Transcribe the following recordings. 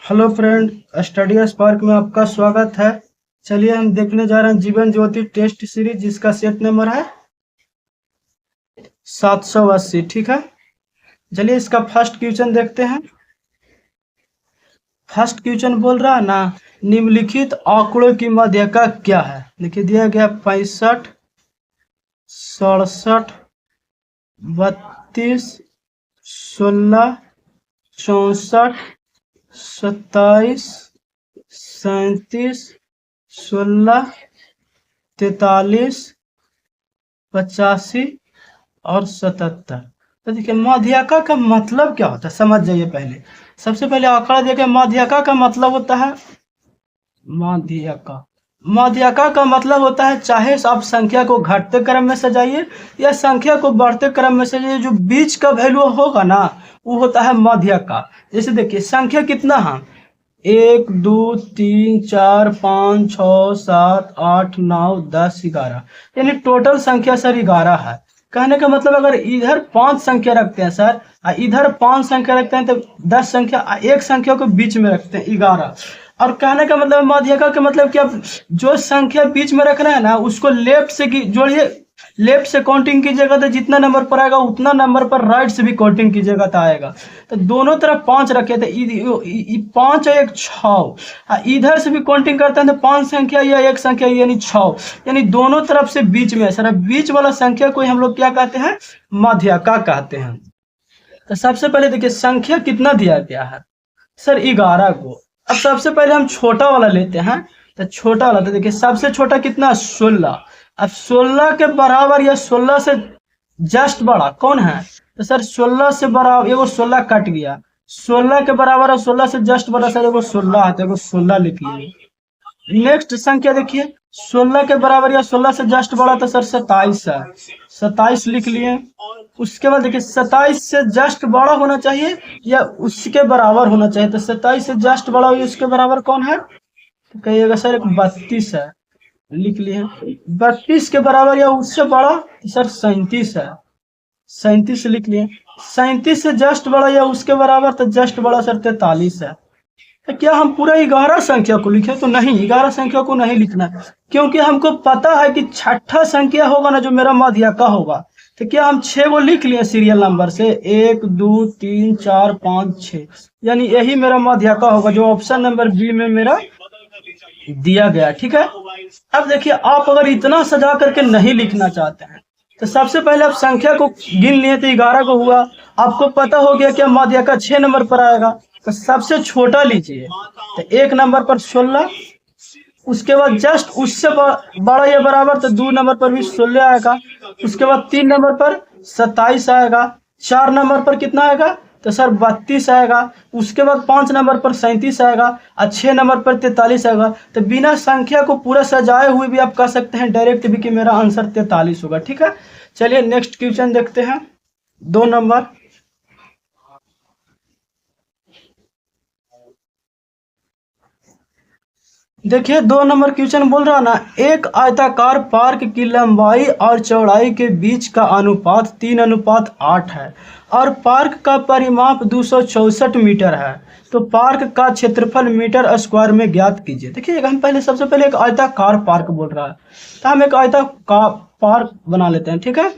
Hello friend, study spark में आपका स्वागत है। चलिए हम देखने जा रहे हैं जीवन ज्योति टेस्ट सीरीज, जिसका सेट नंबर है 780। ठीक है, चलिए इसका फर्स्ट क्वेश्चन देखते हैं। फर्स्ट क्वेश्चन बोल रहा है ना, निम्नलिखित आंकड़ों की माध्यिका क्या है। देखिए दिया गया 65, 67, 32, 16, 64, 27, 37, 16, 43, 85 और 77। तो देखिए माध्यिका का मतलब क्या होता है, समझ जाइए। पहले सबसे पहले आंकड़ा देखिए, माध्यिका का मतलब होता है माध्यिका माध्यिका का मतलब होता है, चाहे आप संख्या को घटते क्रम में सजाइए या संख्या को बढ़ते क्रम में सजाइए, जो बीच का वैल्यू होगा ना वो होता है माध्यिका। जैसे देखिए संख्या कितना है, 1 2 3 4 5 6 7 8 9 10 11, यानी टोटल संख्या सर 11 है। कहने का मतलब अगर इधर 5 संख्या रखते हैं सर, इधर 5 संख्या रखते हैं तो 10 संख्या, एक संख्या को बीच में रखते हैं 11। और कहने का मतलब माध्यिका का मतलब कि आप जो संख्या बीच में रख रहे हैं ना उसको लेफ्ट से जोड़िए, लेफ्ट से काउंटिंग कीजिएगा तो जितना नंबर पर आएगा उतना नंबर पर राइट से भी काउंटिंग कीजिएगा तो आएगा। तो दोनों तरफ 5 रखे थे, 5 और 1 6, इधर से भी काउंटिंग करते हैं तो 5 संख्या या एक संख्या यानी 6, यानी दोनों तरफ से बीच में सर बीच वाला संख्या को हम लोग क्या कहते हैं, माध्यिका कहते हैं। तो सबसे पहले देखिए संख्या कितना दिया गया है सर, 11 को। अब सबसे पहले हम छोटा वाला लेते हैं, तो छोटा वाला तो देखिए सबसे छोटा कितना, 16। अब 16 के बराबर या 16 से जस्ट बड़ा कौन है, तो सर 16 से बराबर, वो 16 कट गया, 16 के बराबर और 16 से जस्ट बड़ा सर वो 16 है, तो 16 लिखिए। नेक्स्ट संख्या देखिए 16 के बराबर या 16 से जस्ट बड़ा तो सर 27 है, 27 लिख लिए। उसके बाद देखिए 27 से जस्ट बड़ा होना चाहिए या उसके बराबर होना चाहिए, तो 27 से जस्ट बड़ा हुई उसके बराबर कौन है, तो कहिएगा सर एक 32 है, लिख लिए। 32 के बराबर या उससे बड़ा तो सर 37 है, 37 लिख लिए। 37 से जस्ट बड़ा या उसके बराबर तो जस्ट बड़ा सर 43 है। तो क्या हम पूरा 11 संख्या को लिखे, तो नहीं, 11 संख्या को नहीं लिखना, क्योंकि हमको पता है कि छठा संख्या होगा ना जो मेरा माध्यिका होगा। तो क्या हम 6 को लिख लिए सीरियल नंबर से, 1 2 3 4 5 6, यानी यही मेरा माध्यिका होगा जो ऑप्शन नंबर बी में मेरा दिया गया। ठीक है, अब देखिए आप अगर इतना सजा करके नहीं लिखना चाहते हैं तो सबसे पहले आप संख्या को गिन लिए, तो 11 को हुआ। आपको पता हो गया कि माध्यिका 6 नंबर पर आएगा, तो सबसे छोटा लीजिए, तो 1 नंबर पर 16, उसके बाद जस्ट उससे बड़ा या बराबर तो 2 नंबर पर भी 16 आएगा, उसके बाद 3 नंबर पर 27 आएगा, 4 नंबर पर कितना आएगा तो सर 32 आएगा, उसके बाद 5 नंबर पर 37 आएगा और 6 नंबर पर 43 आएगा। तो बिना संख्या को पूरा सजाए हुए भी आप कह सकते हैं डायरेक्ट भी कि मेरा आंसर 43 होगा। ठीक है, चलिए नेक्स्ट क्वेश्चन देखते हैं, 2 नंबर। देखिए 2 नंबर क्वेश्चन बोल रहा ना, एक आयताकार पार्क की लंबाई और चौड़ाई के बीच का अनुपात 3:8 है और पार्क का परिमाप 264 मीटर है, तो पार्क का क्षेत्रफल मीटर स्क्वायर में ज्ञात कीजिए। देखिए हम पहले सबसे पहले एक आयताकार पार्क बोल रहा है, तो हम एक आयताकार पार्क बना लेते हैं। ठीक है,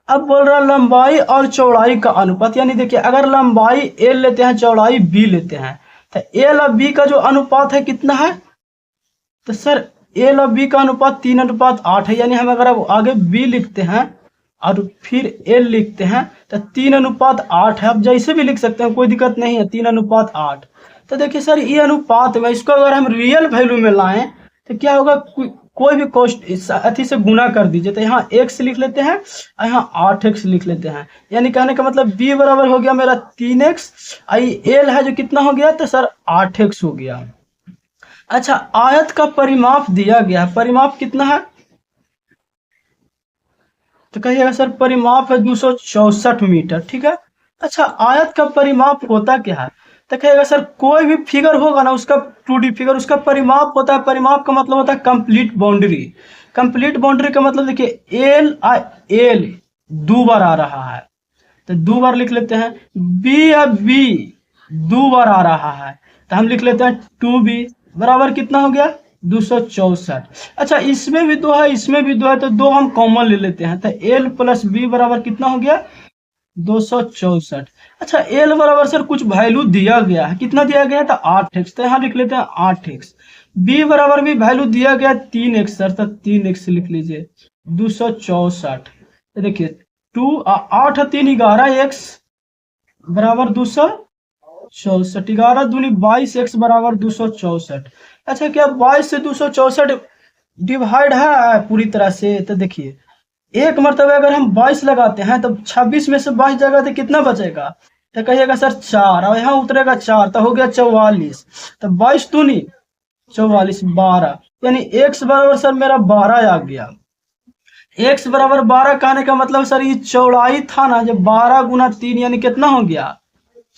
अब बोल रहा है लंबाई और चौड़ाई का अनुपात, यानी देखिए अगर लंबाई a लेते हैं चौड़ाई b लेते हैं, तो a और b का जो अनुपात है कितना है, तो सर ए और बी का अनुपात 3:8 है, यानी हम अगर अब आगे बी लिखते हैं और फिर एल लिखते हैं तो 3:8 है। अब जैसे भी लिख सकते हैं, कोई दिक्कत नहीं है, 3:8। तो देखिए सर ये अनुपात में इसको अगर हम रियल वैल्यू में लाएं तो क्या होगा, कोई भी कोष्ट अति से गुना कर दीजिए, तो यहाँ x लिख लेते हैं और यहाँ 8x लिख लेते हैं, यानी कहने का मतलब b बराबर हो गया मेरा 3x, एल है जो कितना हो गया तो सर 8x हो गया। अच्छा, आयत का परिमाप दिया गया है, परिमाप कितना है, तो कहिएगा सर परिमाप है 264 मीटर। ठीक है, अच्छा आयत का परिमाप होता क्या है, तो कहिएगा सर कोई भी फिगर होगा ना उसका 2D फिगर, उसका परिमाप होता है, परिमाप का मतलब होता है कंप्लीट बाउंड्री। कंप्लीट बाउंड्री का मतलब देखिए एल 2 बार आ रहा है तो 2 बार लिख लेते हैं, बी या बी दो बार आ रहा है, तो हम लिख लेते हैं 2b बराबर कितना हो गया 264। अच्छा इसमें भी दो है, इसमें भी दो है, तो दो हम कॉमन ले लेते हैं, तो l प्लस बी बराबर कितना हो गया 264। अच्छा एल बराबर सर कुछ वैल्यू दिया गया है, कितना दिया गया है तो 8x, तो यहाँ लिख लेते हैं 8x। बी बराबर भी वैल्यू दिया गया 3x सर, तो 3x लिख लीजिए 264। तो देखिए 8 3 11x बराबर 264, 11 दूनी 22x बराबर 264। अच्छा क्या 22 से 264 डिवाइड है पूरी तरह से? तो देखिए एक मरतबा अगर हम 22 लगाते हैं तो 26 में से 22 जगह तो कितना बचेगा, तो कहिएगा सर 4, और यहाँ उतरेगा 4, तो हो गया 44। तो 22 दूनी 44 12, यानी x बराबर सर मेरा 12 आ गया। x बराबर 12 कहने का मतलब सर ये चौड़ाई था ना, जब 12 गुना 3 यानी कितना हो गया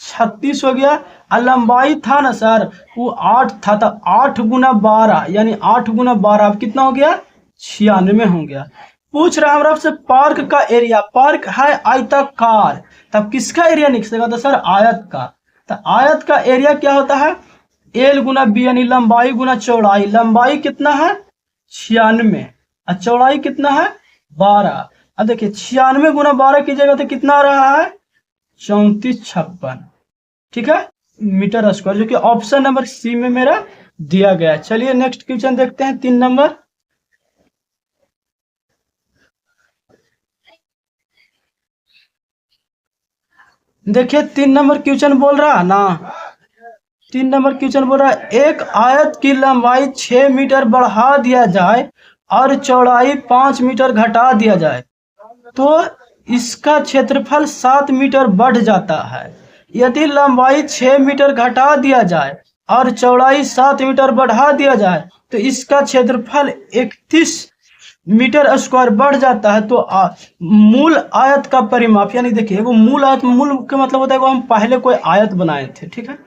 36 हो गया, और लंबाई था ना सर वो 8 था, तो 8 गुना 12 यानी 8 गुना 12 अब कितना हो गया 96 हो गया। पूछ रहा है हमारा आपसे पार्क का एरिया, पार्क है आयताकार, तब किसका एरिया निकलेगा तो सर आयत का। तो आयत का एरिया क्या होता है एल गुना बी यानी लंबाई गुना चौड़ाई, लंबाई कितना है 96 और चौड़ाई कितना है 12। अब देखिए 96 गुना 12 कीजिएगा तो कितना आ रहा है 3456, ठीक है मीटर स्क्वायर, जो कि ऑप्शन नंबर सी में मेरा दिया गया है। चलिए नेक्स्ट क्वेश्चन देखते हैं 3 नंबर। देखिए 3 नंबर क्वेश्चन बोल रहा है ना, 3 नंबर क्वेश्चन बोल रहा है एक आयत की लंबाई 6 मीटर बढ़ा दिया जाए और चौड़ाई 5 मीटर घटा दिया जाए तो इसका क्षेत्रफल 7 मीटर बढ़ जाता है। यदि लंबाई 6 मीटर घटा दिया जाए और चौड़ाई 7 मीटर बढ़ा दिया जाए तो इसका क्षेत्रफल 31 मीटर स्क्वायर बढ़ जाता है। तो मूल आयत का परिमाप, यानी देखिए वो मूल आयत, मूल का मतलब होता है वो हम पहले कोई आयत बनाए थे, ठीक है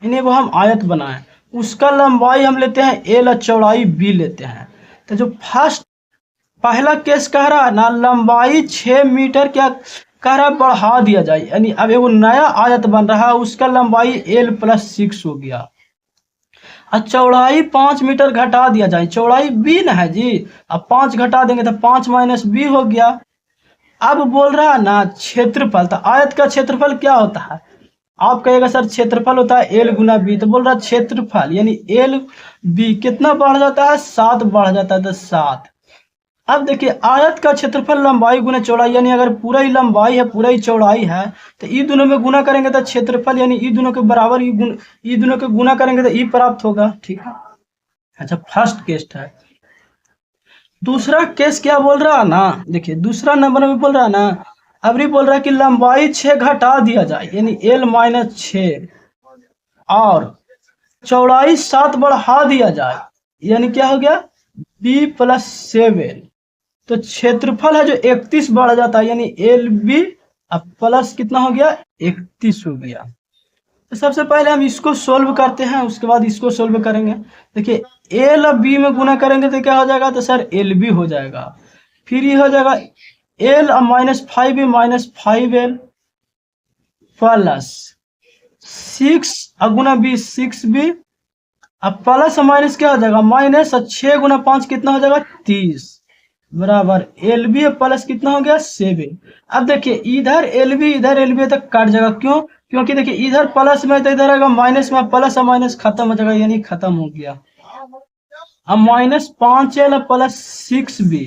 इन्हें वो हम आयत बनाए, उसका लंबाई हम लेते हैं एल और चौड़ाई बी लेते हैं। तो जो फर्स्ट पहला केस कह रहा है ना लंबाई 6 मीटर क्या कह रहा है बढ़ा दिया जाए, यानी अब वो नया आयत बन रहा है उसका लंबाई एल प्लस 6 हो गया और चौड़ाई 5 मीटर घटा दिया जाए, चौड़ाई बी न है जी, अब 5 घटा देंगे तो 5 माइनस बी हो गया। अब बोल रहा है ना क्षेत्रफल, तो आयत का क्षेत्रफल क्या होता है आप कहेगा सर क्षेत्रफल होता है एल गुना बी, तो बोल रहा है क्षेत्रफल यानी एल बी कितना बढ़ जाता है 7 बढ़ जाता है, तो 7। अब देखिए आयत का क्षेत्रफल लंबाई गुना चौड़ाई, यानी अगर पूरा ही लंबाई है पूरा ही चौड़ाई है तो ई दोनों में गुना करेंगे तो क्षेत्रफल यानी ई दोनों के बराबर ई दोनों के गुना करेंगे तो ई प्राप्त होगा, ठीक है। अच्छा फर्स्ट केस है। दूसरा केस क्या बोल रहा है ना, देखिए दूसरा नंबर में बोल रहा है ना, अब भी बोल रहा है कि लंबाई 6 घटा दिया जाए यानी एल माइनस 6 और चौड़ाई 7 बढ़ा दिया जाए, यानी क्या हो गया बी प्लस 7। तो क्षेत्रफल है जो 31 बढ़ जाता है यानी एल बी अब प्लस कितना हो गया 31 हो गया। तो सबसे पहले हम इसको सोल्व करते हैं, उसके बाद इसको सोल्व करेंगे। देखिए एल और बी में गुना करेंगे तो क्या हो जाएगा तो सर एल बी हो जाएगा, फिर ये हो जाएगा एल और -5 प्लस 6 और गुना बी 6b, अब प्लस माइनस क्या हो जाएगा माइनस, और 6 गुना 5 कितना हो जाएगा 30 बराबर एल बी प्लस कितना हो गया 7। अब देखिए इधर एल बी तक कट जाएगा, क्यों क्योंकि देखिए इधर प्लस में तो इधर आएगा माइनस में, प्लस और माइनस खत्म हो जाएगा यानी खत्म हो गया। अब -5l प्लस 6b,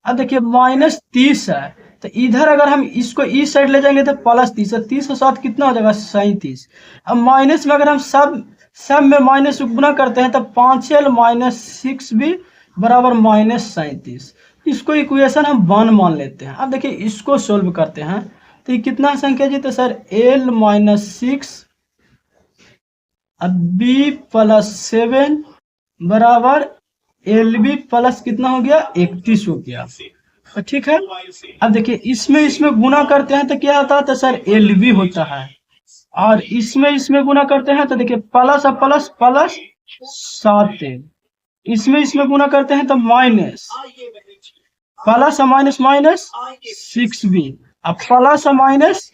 अब देखिए -30 है तो इधर अगर हम इसको इस साइड ले जाएंगे तो प्लस 30 है, 30 और 7 कितना हो जाएगा 37। अब माइनस में अगर हम सब में माइनस गुना करते हैं तो 5l माइनस 6b बराबर -37। इसको इक्वेशन हम 1 मान लेते हैं। अब देखिए इसको सोल्व करते हैं तो ये कितना संख्या जी, तो सर l माइनस 6 अब b प्लस 7 बराबर एल बी प्लस कितना हो गया 31 हो गया, तो ठीक है। अब देखिए इसमें गुना करते हैं तो क्या होता है तो सर एल बी होता है, और इसमें गुना करते हैं तो देखिए प्लस और प्लस प्लस 7, इसमें गुना करते हैं तो माइनस, प्लस और माइनस 6b, अब प्लस और माइनस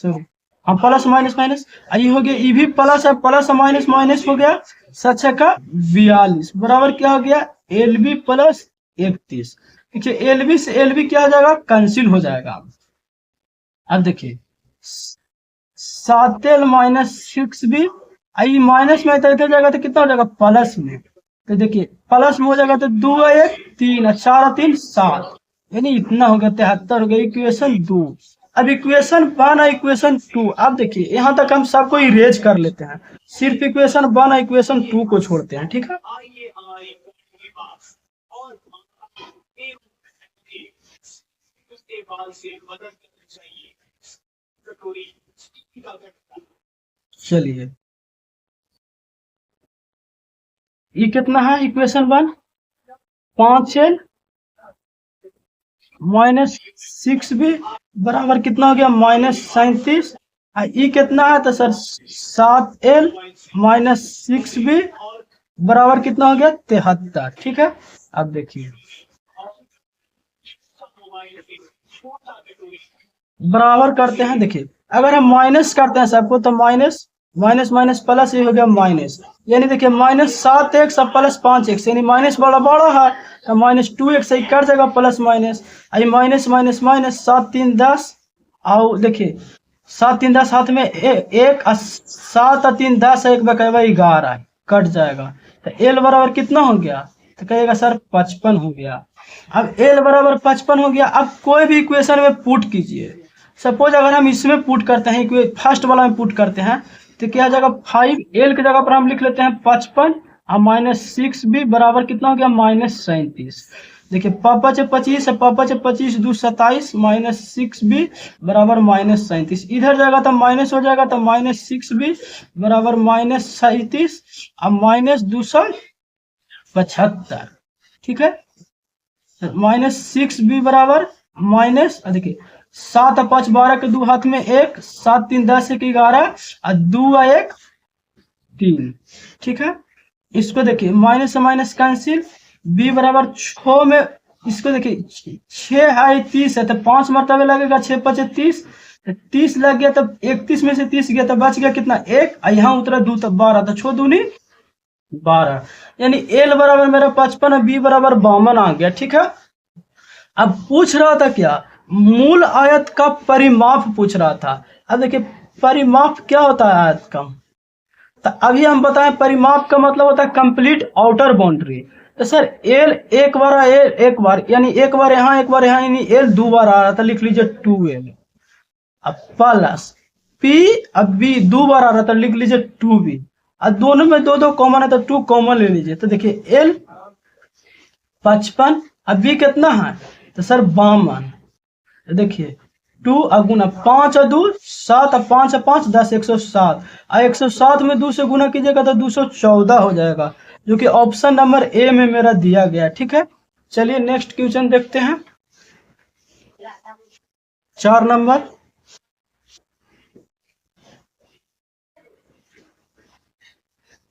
सॉरी हाँ प्लस माइनस माइनस, ये हो गया, ये भी प्लस है, प्लस माइनस माइनस हो गया, 7 का 42 बराबर क्या हो गया, एलबी प्लस 31। देखिए एलबी से एलबी क्या हो जाएगा, कैंसिल हो जाएगा। अब देखिए 7 माइनस 6 बी, आई माइनस में इधर जाएगा तो कितना हो जाएगा, प्लस में। तो देखिए प्लस में हो जाएगा तो 2 1 3 और 4 3 7, यानी इतना हो गया 73 हो गया, इक्वेशन 2। अब इक्वेशन 1 और इक्वेशन 2, अब देखिए यहाँ तक हम सबको इरेज कर लेते हैं, सिर्फ इक्वेशन 1 और इक्वेशन 2 को छोड़ते हैं, ठीक है। चलिए ये कितना है, इक्वेशन 1 5 माइनस 6 बी बराबर कितना हो गया, -37। ई कितना है तो सर 7 माइनस 6 बी बराबर कितना हो गया, 73, ठीक है। अब देखिए बराबर करते हैं, देखिए अगर हम माइनस करते हैं सबको तो माइनस माइनस माइनस प्लस, ये हो गया माइनस, यानी देखिए -7x और प्लस 5x, यानी माइनस बड़ा बड़ा है तो -2x से कट जाएगा प्लस माइनस, आई माइनस माइनस माइनस 7 3 10, और देखिए 7 3 10 हाथ में एक 7 और 3 10, एक बकेवा 11 कट जाएगा, तो एल बराबर कितना हो गया, तो कहेगा सर 55 हो गया। अब एल बराबर 55 हो गया, अब कोई भी इक्वेशन में पुट कीजिए, सपोज अगर हम इसमें पुट करते हैं, फर्स्ट वाला में पुट करते हैं तो क्या जाएगा, 5 एल की जगह पर हम लिख लेते हैं 55 और -6 बी बराबर कितना हो गया, -37। देखिए पापा से 25 है, पापा से 25 2 27 -6 बी बराबर -37, इधर जाएगा तो माइनस हो जाएगा, तो -6 बी बराबर -37 और -275, ठीक है। -6 बी बराबर माइनस, देखिए 7 और 5 12 के 2 हाथ में 1 7 3 10 1 11 और 2 और 1 3, ठीक है। इसको देखिए माइनस से माइनस कैंसिल, बी बराबर 6 में, इसको देखिए 6 है 30 है तो 5 मरतबे लगेगा, 6 5 30, 30 लग गया, तब 31 में से 30 गया तो बच गया कितना, 1, यहाँ उतरा 2 तब 12, तो 6 दूनी 12, यानी एल बराबर मेरा 55 और बी बराबर 52 आ गया, ठीक है। अब पूछ रहा था क्या, मूल आयत का परिमाप पूछ रहा था। अब देखिए परिमाप क्या होता है आयत का, तो अभी हम बताएं परिमाप का मतलब होता है कंप्लीट आउटर बाउंड्री। तो सर एल एक बार एल एक बार, यानी एक बार यहाँ एक बार यहाँ, यानी एल 2 बार आ रहा था, लिख लीजिए 2l। अब प्लस पी, अब बी 2 बार आ रहा था, लिख लीजिए 2b। अब दोनों में 2 2 कॉमन है तो 2 कॉमन ले लीजिए, तो देखिए एल 55, अब बी कितना है तो सर 52, तो देखिए 2 गुना 5 और 2 7 और 5 और 5 10 107, और 107 में 2 से गुना कीजिएगा तो 214 हो जाएगा, जो कि ऑप्शन नंबर ए में मेरा दिया गया, ठीक है। चलिए नेक्स्ट क्वेश्चन देखते हैं, 4 नंबर।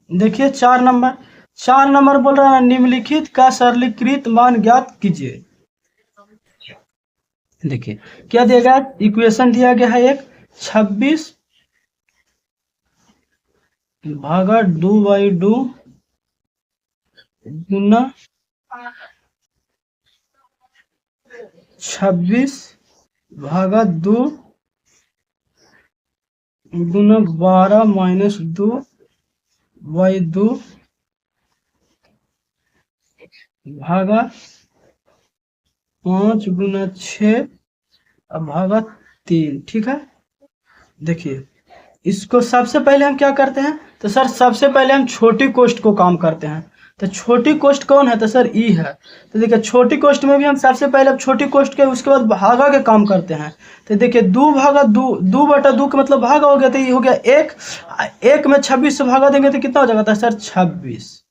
देखिए 4 नंबर बोल रहा है निम्नलिखित का सरलीकृत मान ज्ञात कीजिए। देखिए क्या दिया गया, इक्वेशन दिया गया है एक 26 भागा 2/2 गुना 26 भागा 2 गुना 12 - 2/2 भागा 5 गुना 6 भागा 3, ठीक है। देखिए इसको सबसे पहले हम क्या करते हैं, तो सर सबसे पहले हम छोटी कोष्ठ को काम करते हैं, तो छोटी कोष्ठ कौन है, तो सर ई है। तो देखिए छोटी कोष्ठ में भी हम सबसे पहले अब छोटी कोष्ठ के उसके बाद भागा के काम करते हैं, तो देखिए 2 भागा 2 2/2 का मतलब भागा हो गया, तो ये हो गया 1 में 26 से भागा देंगे तो कितना हो जाएगा, तो सर 26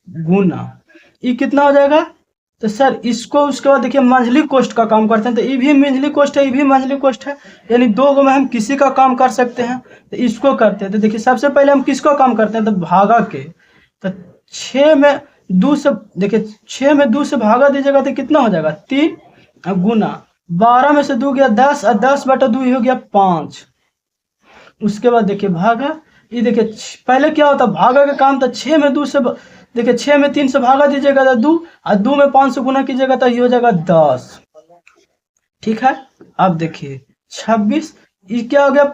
गुना ये कितना हो जाएगा, तो सर इसको उसके बाद देखिए मंझली कोष्ठ का काम करते हैं, तो ये भी मंझली कोष्ठ है, ये भी मंझली कोष्ठ है, यानी 2 में हम किसी का काम कर सकते हैं, तो इसको करते हैं। तो देखिए सबसे पहले हम किसको काम करते हैं, तो भागा के, तो 6 में 2 से, देखिए 6 में 2 से भागा दीजिएगा तो कितना हो जाएगा 3, गुना 12 में से 2 गया 10 और 10/2 हो गया 5, उसके बाद देखिए भागा, ये देखिए पहले क्या होता, भागा का काम था 6 में 2 से देखिए 6 में 3 से भागा दीजिएगा तो 2, और 2 में 5 से गुना कीजिएगा तो ये हो जाएगा 10। ठीक है, अब देखिए 26, ये क्या हो गया,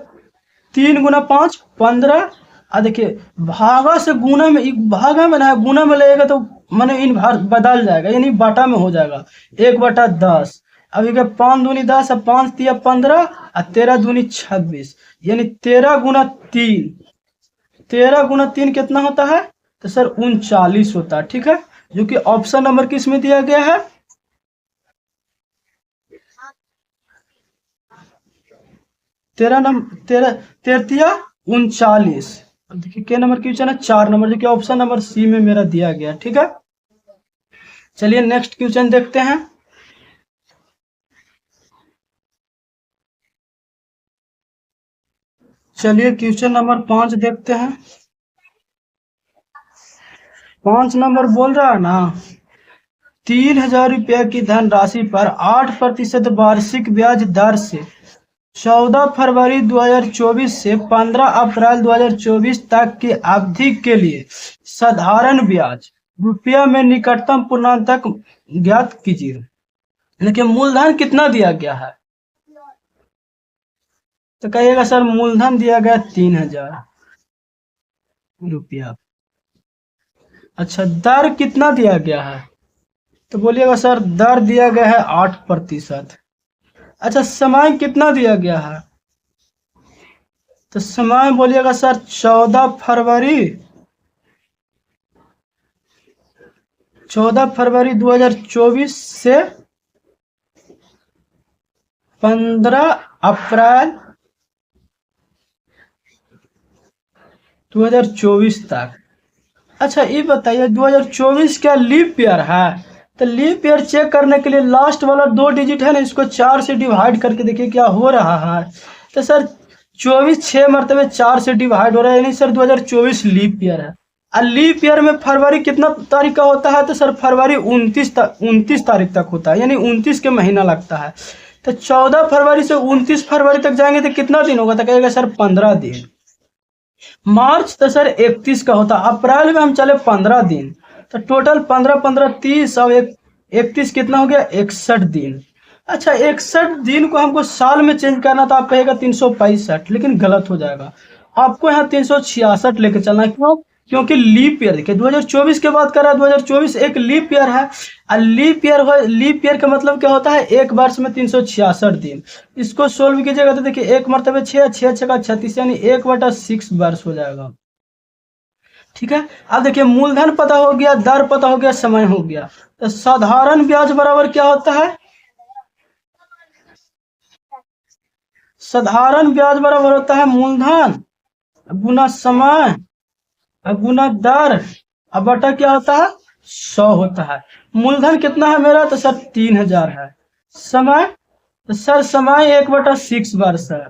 3 गुना 5 15। और देखिए भागा से गुना में, भागा में ना गुना में लगेगा तो मैंने इन भार बदल जाएगा, यानी बाटा में हो जाएगा 1/10। अब ये 5 दूनी 10 और 5 तिया 15 और 13 दूनी 26, यानी 13 गुना 3, 13 गुना 3 कितना होता है, तो सर 39 होता है। ठीक है, जो कि ऑप्शन नंबर किस में दिया गया है, 39। अब देखिए क्या नंबर क्वेश्चन है, 4 नंबर, जो कि ऑप्शन नंबर सी में मेरा दिया गया। ठीक है, चलिए नेक्स्ट क्वेश्चन देखते हैं। चलिए क्वेश्चन नंबर 5 देखते हैं। 5 नंबर बोल रहा है ना, 3000 रुपया की धनराशि पर 8% वार्षिक ब्याज दर से 14 फरवरी 2024 से 15 अप्रैल 2024 तक की अवधि के लिए साधारण ब्याज रुपया में निकटतम पूर्णांक ज्ञात कीजिए। देखिए मूलधन कितना दिया गया है, तो कहिएगा सर मूलधन दिया गया 3000 रुपया। अच्छा दर कितना दिया गया है, तो बोलिएगा सर दर दिया गया है 8%। अच्छा समय कितना दिया गया है, तो समय बोलिएगा सर 14 फरवरी 2024 से 15 अप्रैल 2024 तक। अच्छा ये बताइए 2024 क्या लीप ईयर है, तो लीप ईयर चेक करने के लिए लास्ट वाला 2 डिजिट है ना, इसको 4 से डिवाइड करके देखिए क्या हो रहा है, तो सर 24 6 मरतबे 4 से डिवाइड हो रहा है, यानी सर 2024 लीप ईयर है। और लीप ईयर में फरवरी कितना तारीख का होता है, तो सर फरवरी 29 तारीख तक होता है, यानी 29 के महीना लगता है। तो 14 फरवरी से 29 फरवरी तक जाएंगे तो कितना दिन होगा, तो कहेगा सर 15 दिन। मार्च तो सर 31 का होता, अप्रैल में हम चले 15 दिन, तो टोटल 15 15 30 और 31 कितना हो गया 61 दिन। अच्छा 61 दिन को हमको साल में चेंज करना, तो आप कहेगा 365, लेकिन गलत हो जाएगा, आपको यहाँ 366 लेके चलना है। क्यों, क्योंकि लीप ईयर देखिए 2024 के बात कर रहा है, 2024 एक लीप ईयर है, और लीप ईयर का मतलब क्या होता है, एक वर्ष में 366 दिन। इसको सोल्व कीजिएगा तो देखिए 1 मरतबे 6 6 6 36, यानी 1/6 वर्ष हो जाएगा। ठीक है, अब देखिए मूलधन पता हो गया, दर पता हो गया, समय हो गया, तो साधारण ब्याज बराबर क्या होता है, साधारण ब्याज बराबर होता है मूलधन गुना समय गुना दर, अब बटा क्या होता है 100 होता है। मूलधन कितना है मेरा, तो सर 3000 है। समय, तो सर समय 1/6 वर्ष है।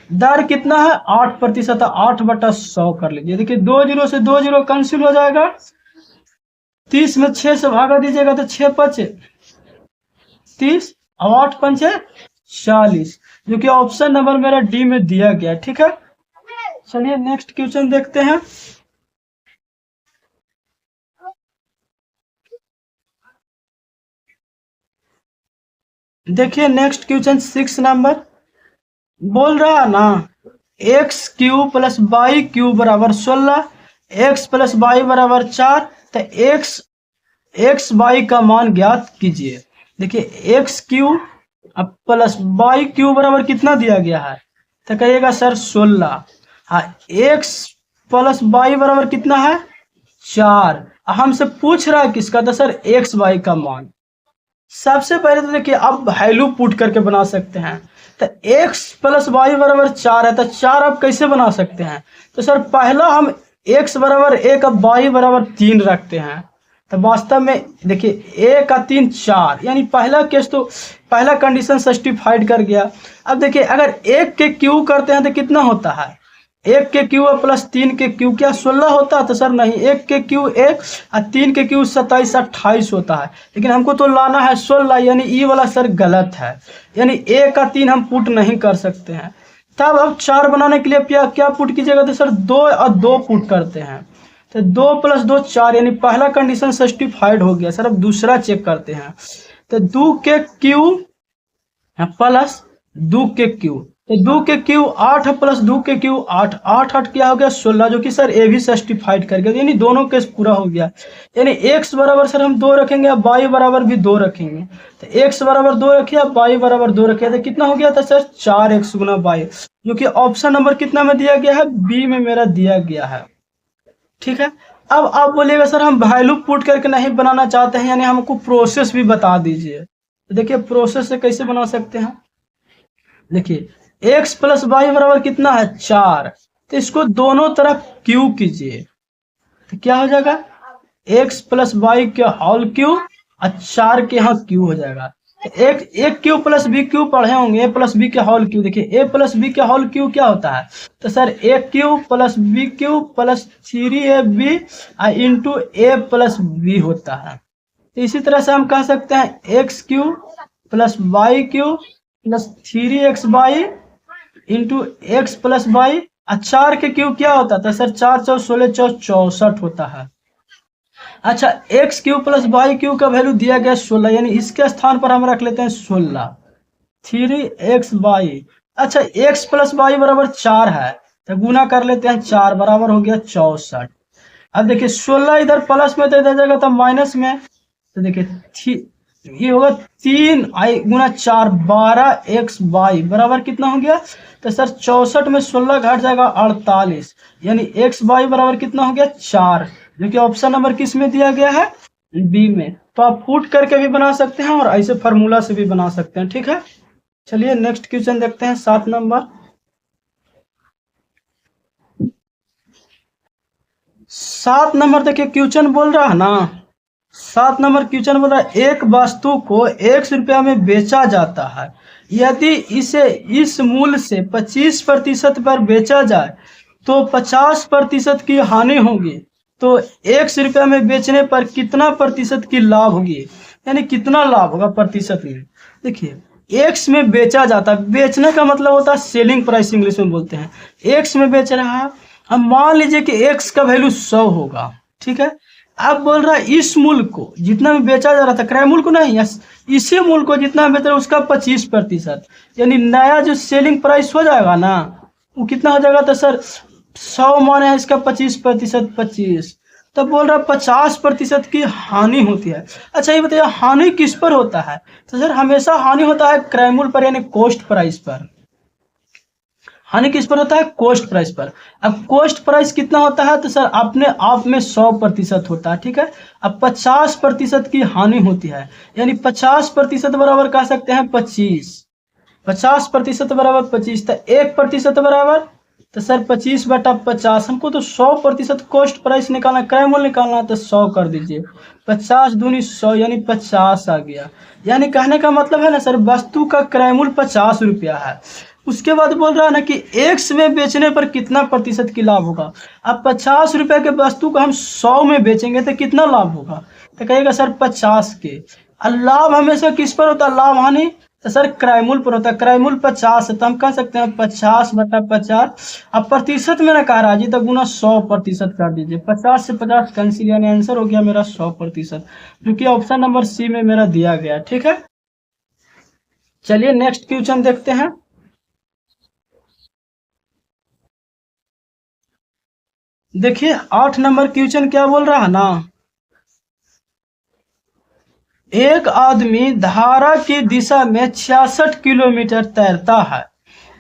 दर कितना है 8%, 8/100 कर लीजिए। देखिए 2 जीरो से 2 जीरो कैंसिल हो जाएगा, 30 में 6 से भागा दीजिएगा तो 6 5 30 और 8 5 40, जो कि ऑप्शन नंबर मेरा डी में दिया गया। ठीक है, चलिए नेक्स्ट क्वेश्चन देखते हैं। देखिए नेक्स्ट क्वेश्चन 6 नंबर बोल रहा ना, X cube plus Y cube बराबर 16, एक्स प्लस वाई बराबर 4, तो एक्स वाई का मान ज्ञात कीजिए। देखिए X cube plus Y cube बराबर कितना दिया गया है, तो कहिएगा सर 16। हाँ एक्स प्लस वाई बराबर कितना है 4, हमसे पूछ रहा है किसका, तो सर एक्स वाई का मान। सबसे पहले तो देखिए अब वैल्यू पुट करके बना सकते हैं, तो x प्लस वाई बराबर 4 है, तो 4 आप कैसे बना सकते हैं, तो सर पहला हम x बराबर 1 अब y बराबर 3 रखते हैं, तो वास्तव में देखिए 1 का 3 4, यानी पहला केस तो पहला कंडीशन सस्टिफाइड कर गया। अब देखिए अगर 1 के क्यू करते हैं तो कितना होता है, 1 के क्यू प्लस 3 के क्यू क्या 16 होता है, तो सर नहीं, 1 के क्यू 1 और 3 के क्यू 27 28 होता है, लेकिन हमको तो लाना है 16, यानी ई वाला सर गलत है, यानी 1 का 3 हम पुट नहीं कर सकते हैं। तब अब 4 बनाने के लिए क्या क्या पुट कीजिएगा, तो सर 2 और 2 पुट करते हैं, तो 2 + 2 4, यानी पहला कंडीशन सर्टिफाइड हो गया। सर अब दूसरा चेक करते हैं, तो 2 के क्यू प्लस 2 के क्यू, तो 2 के क्यू 8 प्लस 2 के क्यू 8, 8 8 क्या हो गया 16, जो कि सर ए भी सर्टिफाइड कर गया, यानी दोनों केस पूरा हो गया। यानी x बराबर सर हम 2 रखेंगे, अब y बराबर भी 2 रखेंगे, तो x बराबर 2 रखिए, अब y बराबर 2 रखिए, तो कितना हो गया था सर 4x गुना y, जो कि ऑप्शन नंबर कितना में दिया गया है, बी में मेरा दिया गया है। ठीक है, अब आप बोलिएगा सर हम वैल्यू पुट करके नहीं बनाना चाहते हैं, यानी हमको प्रोसेस भी बता दीजिए। तो देखिए प्रोसेस से कैसे बना सकते हैं, देखिए x + y बराबर कितना है 4, तो इसको दोनों तरफ क्यू कीजिए, तो क्या हो जाएगा x + y के होल क्यू और 4 के यहाँ क्यू हो जाएगा। एक क्यू प्लस बी क्यू पढ़े होंगे, a + b के होल क्यू, देखिए a + b के होल क्यू क्या होता है, तो sir a cube plus B cube plus 3ab into a + b होता है। तो इसी तरह से हम कह सकते हैं x cube plus Y cube plus 3xy into x + y, और 4 के क्यू क्या होता था सर 4 × 4 = 16 × 4 = 64 होता है। अच्छा X cube plus Y cube का वैल्यू दिया गया 16, यानी इसके स्थान पर हम रख लेते हैं 16 3xy। अच्छा x + y बराबर 4 है, तो गुना कर लेते हैं 4 बराबर हो गया 64। अब देखिए 16 इधर प्लस में तो इधर जाएगा तो माइनस में, तो देखिए ये होगा 3i गुना 4 12xy बराबर कितना हो गया, तो सर 64 में 16 घट जाएगा 48, यानी xy बराबर कितना हो गया 4, जो कि ऑप्शन नंबर किस में दिया गया है, बी में। तो आप पुट करके भी बना सकते हैं और ऐसे फार्मूला से भी बना सकते हैं। ठीक है, चलिए नेक्स्ट क्वेश्चन देखते हैं 7 नंबर। 7 नंबर देखिए क्वेश्चन बोल रहा है ना, 7 नंबर क्वेश्चन बोल रहा है एक वस्तु को 1 रुपया में बेचा जाता है, यदि इसे इस मूल्य से 25% पर बेचा जाए तो 50% की हानि होगी, तो 1 रुपया में बेचने पर कितना प्रतिशत की लाभ होगी, यानी कितना लाभ होगा प्रतिशत में। देखिए एक्स में बेचा जाता है, बेचने का मतलब होता है सेलिंग प्राइस, इंग्लिश में बोलते हैं। एक्स में बेच रहा है, हम मान लीजिए कि एक्स का वैल्यू 100 होगा, ठीक है। अब बोल रहा है इस मूल्य को जितना में बेचा जा रहा था, क्रय मूल्य को नहीं, इसी मूल्य को जितना में बेच रहा है उसका 25%, यानी नया जो सेलिंग प्राइस हो जाएगा ना वो कितना हो जाएगा, तो सर 100 माने है इसका 25%, 25, तब बोल रहा है 50% की हानि होती है। अच्छा ये बताइए हानि किस पर होता है, तो सर हमेशा हानि होता है क्रय मूल्य पर, यानी कॉस्ट प्राइस पर। हानि किस पर होता है, कॉस्ट प्राइस पर। अब कॉस्ट प्राइस कितना होता है, तो सर अपने आप में 100% होता है, ठीक है। अब 50% की हानि होती है, यानी 50% बराबर कह सकते हैं 25, 50% बराबर 25, तो 1% बराबर, तो सर 25/50, हमको तो 100% कॉस्ट प्राइस निकालना, क्रय मूल्य निकालना, तो 100 कर दीजिए, 50 दूनी 100 यानी 50 आ गया। यानी कहने का मतलब है ना सर वस्तु का क्रय मूल्य 50 रुपया है। उसके बाद बोल रहा है ना कि एक्स में बेचने पर कितना प्रतिशत की लाभ होगा। अब 50 रुपए के वस्तु को हम 100 में बेचेंगे तो कितना लाभ होगा, तो कहेगा सर 50 के। और लाभ हमेशा किस पर होता है, लाभ हानि, तो सर क्रय मूल्य पर होता है। क्रय मूल्य 50 है तो हम कह सकते हैं 50/50। अब प्रतिशत में ना कह रहा जी, तो गुना 100% कर दीजिए, 50 से 50 कैंसिल, यानी आंसर हो गया मेरा 100%, जो कि ऑप्शन नंबर सी में मेरा दिया गया। ठीक है, चलिए नेक्स्ट क्वेश्चन देखते हैं। देखिए 8 नंबर क्वेश्चन क्या बोल रहा है ना, एक आदमी धारा की दिशा में 66 किलोमीटर तैरता है,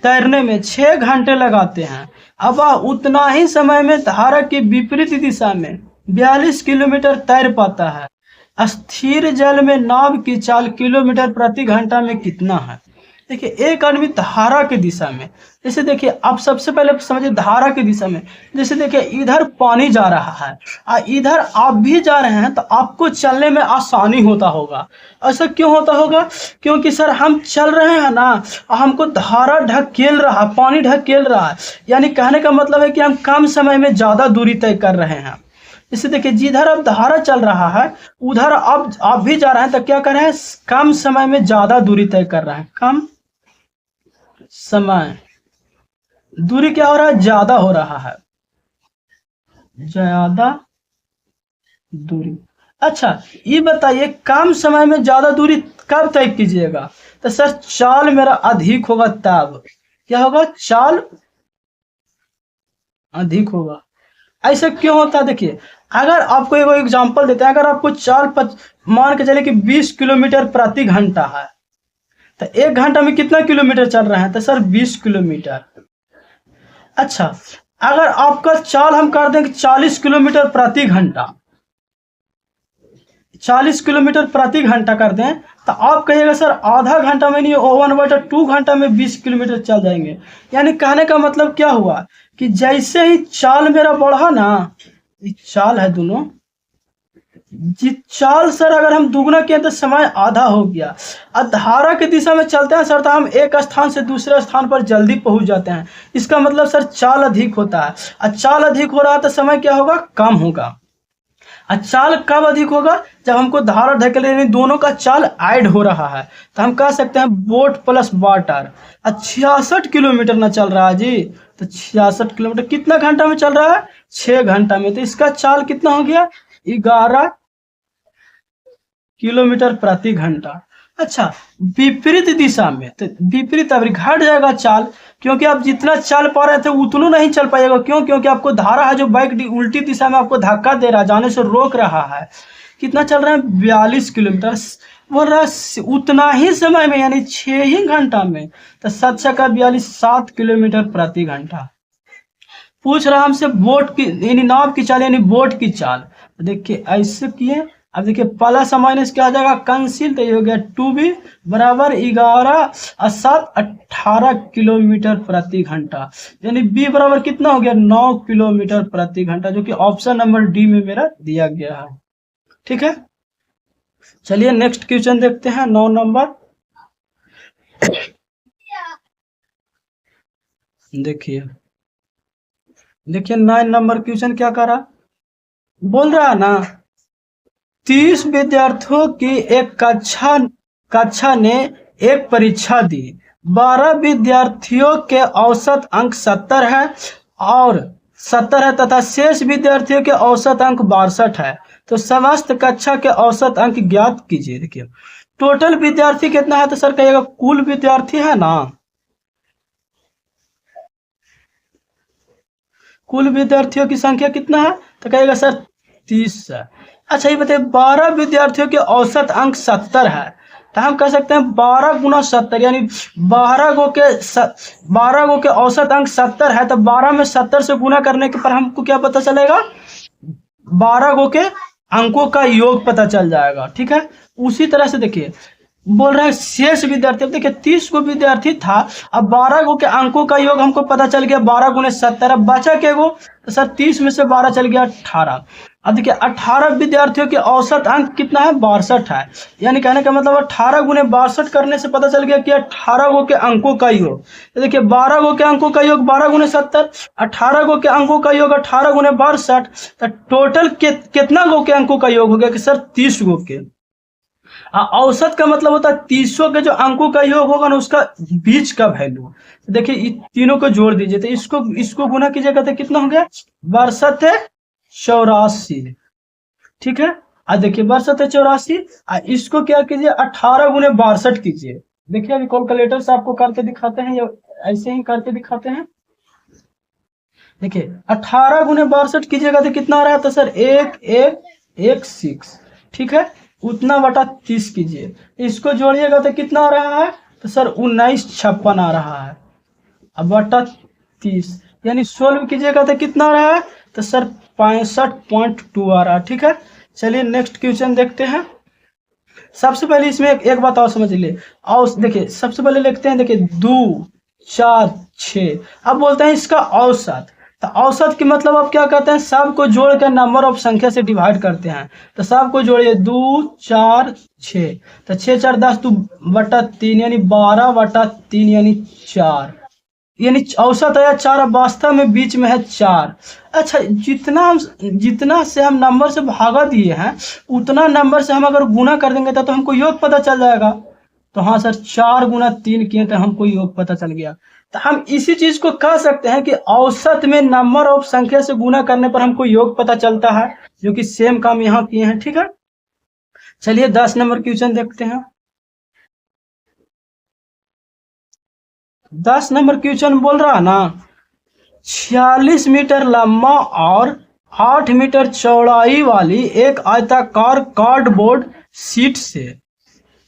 तैरने में 6 घंटे लगाते हैं। अब वह उतना ही समय में धारा की विपरीत दिशा में 42 किलोमीटर तैर पाता है। स्थिर जल में नाव की चाल किलोमीटर प्रति घंटा में कितना है। देखिए एक आदमी धारा की दिशा में, जैसे देखिए आप सबसे पहले समझिए धारा की दिशा में, जैसे देखिए इधर पानी जा रहा है और इधर आप भी जा रहे हैं, तो आपको चलने में आसानी होता होगा। ऐसा क्यों होता होगा, क्योंकि सर हम चल रहे हैं ना, हमको धारा ढकेल रहा, पानी ढकेल रहा है, यानी कहने का मतलब है कि हम कम समय में ज़्यादा दूरी तय कर रहे हैं। जैसे देखिए जिधर अब धारा चल रहा है उधर अब आप भी जा रहे हैं, तो क्या कर रहे हैं, कम समय में ज़्यादा दूरी तय कर रहे हैं, कम समय दूरी क्या हो रहा है, ज्यादा हो रहा है, ज्यादा दूरी। अच्छा, ये बताइए कम समय में ज्यादा दूरी कब तय कीजिएगा? तो सर चाल मेरा अधिक होगा तब। क्या होगा, चाल अधिक होगा। ऐसा क्यों होता है, देखिए अगर आपको एक एग्जांपल देते हैं, अगर आपको मान के चले कि 20 किलोमीटर प्रति घंटा है, तो 1 घंटा में कितना किलोमीटर चल रहा है? तो सर 20 किलोमीटर। अच्छा, अगर आपका चाल हम कर दें 40 किलोमीटर प्रति घंटा, 40 किलोमीटर प्रति घंटा कर दें, तो आप कहिएगा सर आधा घंटा में नहीं, 1/2 घंटा में 20 किलोमीटर चल जाएंगे। यानी कहने का मतलब क्या हुआ कि जैसे ही चाल मेरा बढ़ा ना, ये चाल है दोनों, जी चाल सर अगर हम दुगना किए तो समय आधा हो गया। और धारा की दिशा में चलते हैं सर तो हम एक स्थान से दूसरे स्थान पर जल्दी पहुंच जाते हैं। इसका मतलब सर चाल अधिक होता है, और चाल अधिक हो रहा है तो समय क्या होगा, कम होगा। और चाल कब अधिक होगा, जब हमको धारा धकेल, यानी दोनों का चाल ऐड हो रहा है, तो हम कह सकते हैं बोट प्लस वाटर। 66 किलोमीटर ना चल रहा है जी, तो 66 किलोमीटर कितना घंटा में चल रहा है, 6 घंटा में। तो इसका चाल कितना हो गया, 11 किलोमीटर प्रति घंटा। अच्छा, विपरीत दिशा में तो विपरीत अब घट जाएगा चाल, क्योंकि आप जितना चल पा रहे थे उतना नहीं चल पाएगा। क्यों, क्योंकि आपको धारा है जो बाइक उल्टी दिशा में आपको धक्का दे रहा है, जाने से रोक रहा है। कितना चल रहा है, 42 किलोमीटर। बोल रहा है उतना ही समय में, यानी 6 ही घंटा में। तो 7×42 7 किलोमीटर प्रति घंटा। पूछ रहा हमसे बोट की यानी नाव की चाल, यानी बोट की चाल। देखिए ऐसे किए, अब देखिए प्लस माइनस क्या आ जाएगा, कैंसिल। तो ये हो गया 2b बराबर 11 और 7 18 किलोमीटर प्रति घंटा। यानी b बराबर कितना हो गया, 9 किलोमीटर प्रति घंटा, जो कि ऑप्शन नंबर डी में मेरा दिया गया है। ठीक है, चलिए नेक्स्ट क्वेश्चन देखते हैं, 9 नंबर। देखिए देखिए 9 नंबर क्वेश्चन क्या कर रहा, बोल रहा है ना 30 विद्यार्थियों की एक कक्षा ने एक परीक्षा दी। 12 विद्यार्थियों के औसत अंक 70 है और 70 है तथा शेष विद्यार्थियों के औसत अंक 62 है। तो समस्त कक्षा के औसत अंक ज्ञात कीजिए। देखिए टोटल विद्यार्थी कितना है, तो सर कहिएगा कुल विद्यार्थी है ना, कुल विद्यार्थियों की संख्या कितना है, तो कहेगा सर 30 है। अच्छा ये बताइए 12 विद्यार्थियों के औसत अंक 70 है, तो हम कह सकते हैं 12 गुना 70, यानी 12 गो के औसत अंक 70 है, तो 12 में 70 से गुना करने के पर हमको क्या पता चलेगा, 12 गो के अंकों का योग पता चल जाएगा। ठीक है, उसी तरह से देखिए बोल रहा है शेष विद्यार्थी, अब देखिए 30 गो विद्यार्थी था, अब 12 गो के अंकों का योग हमको पता चल गया 12 गुने 70, अब बचा के गो, तो सर 30 में से 12 चल गया 18। अब देखिए 18 विद्यार्थियों के औसत अंक कितना है, 62 है। यानी कहने का मतलब 18 गुने 62 करने से पता चल गया कि 18 गो के अंकों का योग। तो देखिए 12 गो के अंकों का योग 12 गुने 70, 18 गो के अंकों का योग 18 गुने 62, तो टोटल कितना गो के अंकों का योग हो गया कि सर 30 गो के। औसत का मतलब होता है 30 के जो अंकों का योग होगा ना उसका बीच का वैल्यू। देखिए तीनों को जोड़ दीजिए, तो इसको गुना कीजिएगा तो कितना हो गया, 6284। ठीक है, और देखिए 6284, इसको क्या कीजिए 18 गुने 62 कीजिए। देखिए अभी कैलकुलेटर से आपको करके दिखाते हैं या ऐसे ही करके दिखाते हैं। देखिए 18 गुने 62 कीजिएगा तो कितना आ रहा है, तो सर 1116। ठीक है, उतना बटा 30 कीजिए, इसको जोड़िएगा तो कितना आ रहा है, तो सर 1956 आ रहा है। अब बटा 30 यानी 16 कीजिएगा तो कितना आ रहा है, तो सर 65.2 आ रहा है। ठीक है, चलिए नेक्स्ट क्वेश्चन देखते हैं। सबसे पहले इसमें एक बात और समझ लीजिए, और देखिए सबसे पहले लिखते हैं, देखिए 2 4 6, अब बोलते हैं इसका औसत। तो औसत की मतलब आप क्या कहते हैं, सबको जोड़ कर नंबर ऑफ संख्या से डिवाइड करते हैं। तो सबको जोड़िए 2 4 6, तो 6 4 10 तो बटा 3 यानी 12/3 यानी 4, यानी औसत है 4, वास्तव में बीच में है 4। अच्छा जितना से हम नंबर से भागा दिए हैं उतना नंबर से हम अगर गुना कर देंगे तो हमको योग पता चल जाएगा। तो हाँ सर 4 गुना 3 किए तो हमको योग पता चल गया। तो हम इसी चीज को कह सकते हैं कि औसत में नंबर ऑफ संख्या से गुना करने पर हमको योग पता चलता है, जो कि सेम काम यहाँ किए हैं। ठीक है, चलिए 10 नंबर क्वेश्चन देखते हैं। 10 नंबर क्वेश्चन बोल रहा है ना, 46 मीटर लंबा और 8 मीटर चौड़ाई वाली एक आयताकार कार्डबोर्ड शीट से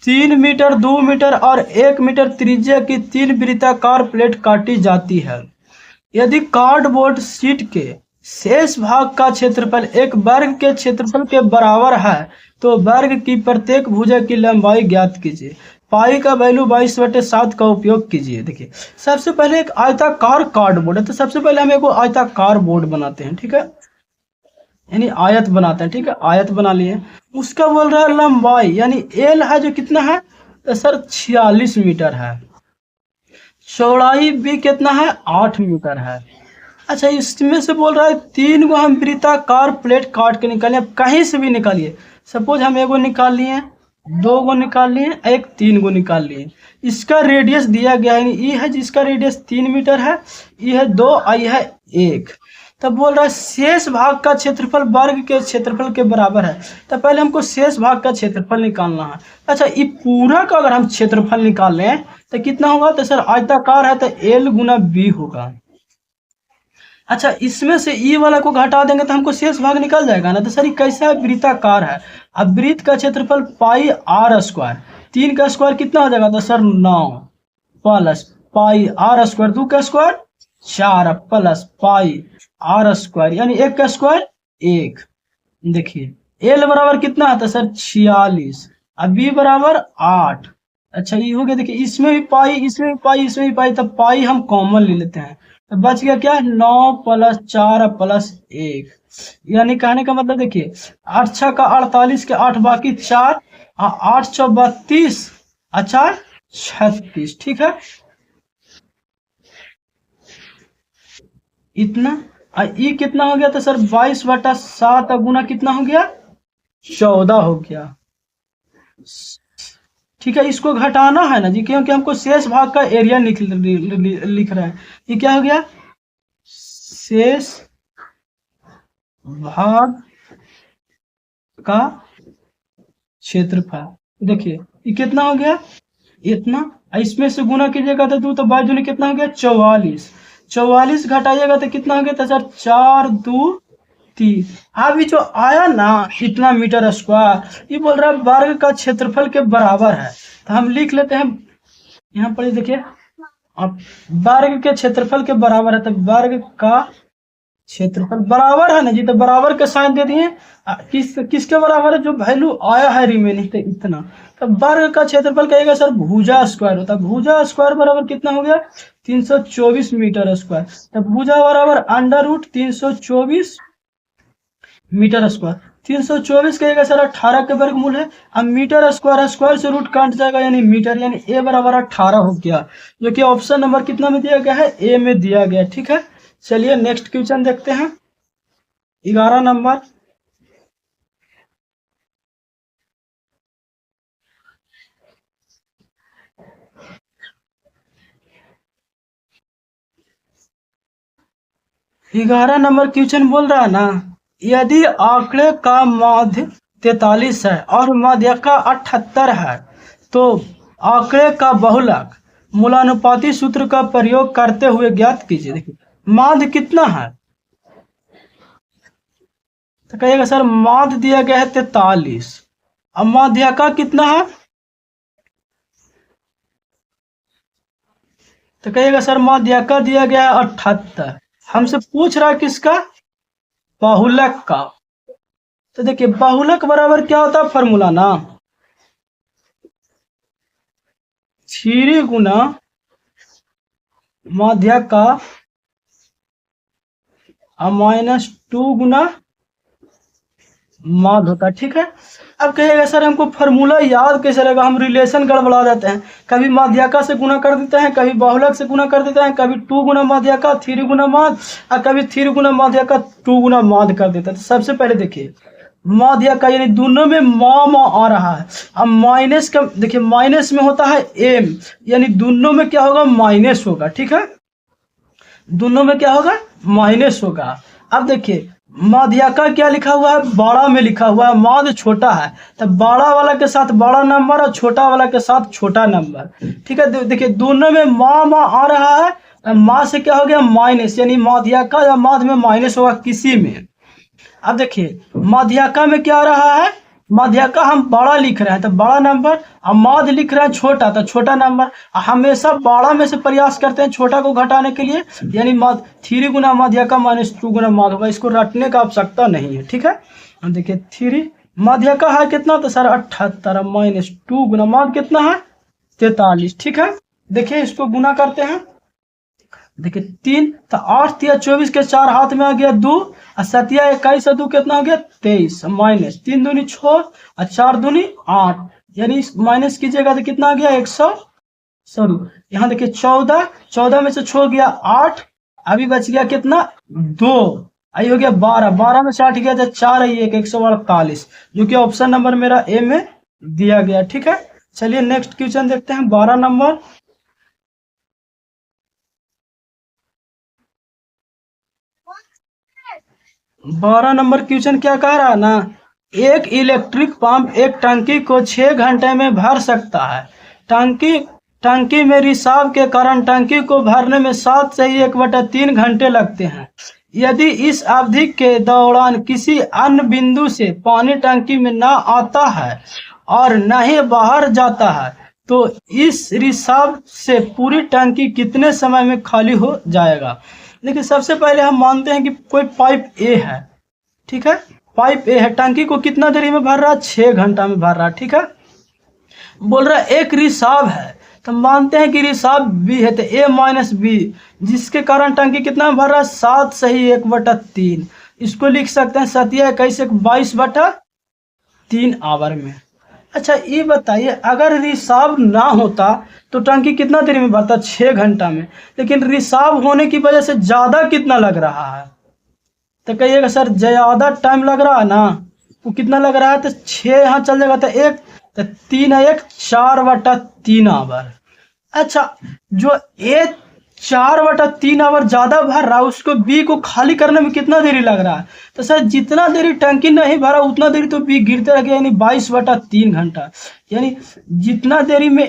3 मीटर 2 मीटर और 1 मीटर त्रिज्या की 3 वृत्ताकार प्लेट काटी जाती है। यदि कार्डबोर्ड शीट के शेष भाग का क्षेत्रफल एक वर्ग के क्षेत्रफल के बराबर है तो वर्ग की प्रत्येक भुजा की लंबाई ज्ञात कीजिए। पाई का वैल्यू 22/7 का उपयोग कीजिए। देखिए सबसे पहले एक आयताकार कार्डबोर्ड है, तो सबसे पहले हम एक आयताकार बोर्ड बनाते हैं। ठीक है, यानी आयत बनाते हैं। ठीक है, आयत बना लिए। उसका बोल रहा है लंबाई, यानी एल है जो कितना है, तो सर 46 मीटर है। चौड़ाई भी कितना है, 8 मीटर है। अच्छा, इसमें से बोल रहा है 3 गो हम वृत्ताकार प्लेट काट के निकालिए। अब कहीं से भी निकालिए, सपोज हम 1 गो निकाल लिए, 2 गो निकाल लिए, 3 गो निकाल लिए। इसका रेडियस दिया गया है, ये है जिसका रेडियस 3 मीटर है, ये है 2 और ये है 1। तब बोल रहा है शेष भाग का क्षेत्रफल वर्ग के क्षेत्रफल के बराबर है। तो पहले हमको शेष भाग का क्षेत्रफल निकालना है। अच्छा, ये पूरा का अगर हम क्षेत्रफल निकाल लें तो कितना होगा, तो सर आयताकार है तो L गुना B होगा। अच्छा, इसमें से ई वाला को घटा देंगे तो हमको शेष भाग निकल जाएगा ना। तो सर ये कैसा है, वृत्ताकार है। अब वृत्त का क्षेत्रफल पाई आर स्क्वायर, 3 का स्क्वायर कितना हो जाएगा, तो sir 9 plus pi R square, 2 का square 4 plus pi R square, यानी 1 का स्क्वायर 1। देखिए एल बराबर कितना है, तो सर 46, अब बी बराबर 8। अच्छा ये हो गया। देखिए इसमें भी पाई, इसमें भी पाई, इसमें भी पाई, तब पाई हम कॉमन ले लेते हैं तो बच गया क्या, 9 प्लस 4 प्लस 1, यानी कहने का मतलब देखिए 8 6 का 48 के 8 बाकी 4, 8 6 32, अच्छा 36। ठीक है, इतना ई कितना हो गया, तो सर 22/7 गुना कितना हो गया, 14 हो गया। ठीक है, इसको घटाना है ना जी, क्योंकि हमको शेष भाग का एरिया लिख रहे हैं। ये क्या हो गया, शेष भाग का क्षेत्रफल। देखिए ये कितना हो गया, इतना। इसमें से गुना कीजिएगा तो 2, तो 22 कितना हो गया, 44। 44 घटाइएगा तो कितना हो गया, तो सर 4 2 3। अभी जो आया ना इतना मीटर स्क्वायर, ये बोल रहा है वर्ग का क्षेत्रफल के बराबर है। तो हम लिख लेते हैं यहाँ पर, देखिए अब वर्ग के क्षेत्रफल के बराबर है, तो वर्ग का क्षेत्रफल बराबर है ना जी, तो बराबर का साइन दे दिए। किसके बराबर है, जो वैल्यू आया है रिमेनिंग, तो इतना। तो वर्ग का क्षेत्रफल कहेगा सर भुजा स्क्वायर होता है। भुजा स्क्वायर बराबर कितना हो गया, 324 मीटर स्क्वायर। तो भुजा बराबर अंडर रूट 324 मीटर स्क्वायर। 324 कहेगा सर 18 के वर्गमूल है। अब मीटर स्क्वायर, स्क्वायर से रूट काट जाएगा, यानी मीटर, यानी ए बराबर 18 हो गया, जो कि ऑप्शन नंबर कितना में दिया गया है, ए में दिया गया। ठीक है, चलिए नेक्स्ट क्वेश्चन देखते हैं। 11 नंबर, क्वेश्चन बोल रहा है ना, यदि आंकड़े का माध्य 43 है और माध्यिका 78 है तो आंकड़े का बहुलक मूलानुपाती सूत्र का प्रयोग करते हुए ज्ञात कीजिए। देखिए माध्य कितना है, तो कहिएगा सर माध्य दिया गया है 43, अब माध्यिका कितना है, तो कहिएगा सर माध्यिका दिया गया है 78। हमसे पूछ रहा है किसका, बहुलक का। तो देखिए बहुलक बराबर क्या होता है, फॉर्मूला ना 3 गुना माध्यिका -2 गुना माध्य होता है। ठीक है, अब कहेगा सर हमको फॉर्मूला याद कैसे रहेगा, हम रिलेशन गड़बड़ा देते हैं, कभी माध्यिका से गुना कर देते हैं, कभी बहुलक से गुना कर देते हैं, कभी 2 गुना माध्यिका 3 गुना माध्य, और कभी 3 गुना माध्यिका 2 गुना माध्य कर देते हैं। तो सबसे पहले देखिए मध्य का, यानी दोनों में म आ रहा है। अब माइनस का देखिए, माइनस में होता है एम, यानी दोनों में क्या होगा, माइनस होगा। ठीक है, दोनों में क्या होगा, माइनस होगा। अब देखिए मध्य का क्या लिखा हुआ है, बड़ा में लिखा हुआ है, मध्य छोटा है, तो बड़ा वाला के साथ बड़ा नंबर और छोटा वाला के साथ छोटा नंबर। ठीक है, देखिए दोनों में म आ रहा है, माँ से क्या हो गया, माइनस, यानी मध्य का या मध्य में माइनस होगा किसी में। अब देखिए मध्यका में क्या आ रहा है, मध्यका हम बड़ा लिख रहे हैं तो बड़ा नंबर, और मध्य लिख रहे हैं छोटा तो छोटा नंबर। हमेशा बड़ा में से प्रयास करते हैं छोटा को घटाने के लिए, यानी मध्य 3 गुना मध्यका माइनस 2 गुना मध्य होगा, इसको रटने का आवश्यकता नहीं है। ठीक है, हम देखिए 3 मध्यका है कितना, तो सर 78 माइनस 2 गुना मध्य कितना है, 43। ठीक है, देखिए इसको गुना करते हैं, देखिए 3 तो 8 तिया 24 के 4 हाथ में आ गया 2, और 7 21 और 2 कितना हो गया, 23 माइनस 3 दूनी 6 और 4 दूनी 8, यानी माइनस कीजिएगा तो कितना आ गया 100, सॉरी यहाँ देखिए 14, 14 में से छो गया 8, अभी बच गया कितना 2, आई हो गया 12, 12 में से 8 गया तो 4 आई 148, जो कि ऑप्शन नंबर मेरा ए में दिया गया। ठीक है, चलिए नेक्स्ट क्वेश्चन देखते हैं 12 नंबर। 12 नंबर क्वेश्चन क्या कह रहा है ना, एक इलेक्ट्रिक पंप एक टंकी को 6 घंटे में भर सकता है। टंकी टंकी में रिसाव के कारण टंकी को भरने में 7 से 1/3 घंटे लगते हैं। यदि इस अवधि के दौरान किसी अन्य बिंदु से पानी टंकी में न आता है और न ही बाहर जाता है, तो इस रिसाव से पूरी टंकी कितने समय में खाली हो जाएगा। देखिए सबसे पहले हम मानते हैं कि कोई पाइप ए है। ठीक है, पाइप ए है, टंकी को कितना देरी में भर रहा है, 6 घंटा में भर रहा है। ठीक है, बोल रहा है एक रिसाव है, तो मानते हैं कि रिसाव बी है, तो ए माइनस बी, जिसके कारण टंकी कितना में भर रहा है, 7 सही 1/3। इसको लिख सकते हैं 7 या 21 22/3 आवर में। अच्छा ये बताइए, अगर रिसाव ना होता तो टंकी कितना देर में भरता, 6 घंटा में, लेकिन रिसाव होने की वजह से ज्यादा कितना लग रहा है, तो कहिएगा सर ज्यादा टाइम लग रहा है ना, वो कितना लग रहा है, तो 6 यहाँ चल जाएगा तो 1, तो 3 है 1 4/3 आवर। अच्छा जो ए 4/3 आवर ज्यादा भर रहा है, उसको बी को खाली करने में कितना देरी लग रहा है, तो सर जितना देरी टंकी नहीं भरा उतना देरी तो बी गिरते रह गया, यानी 22/3 घंटा। यानी जितना देरी में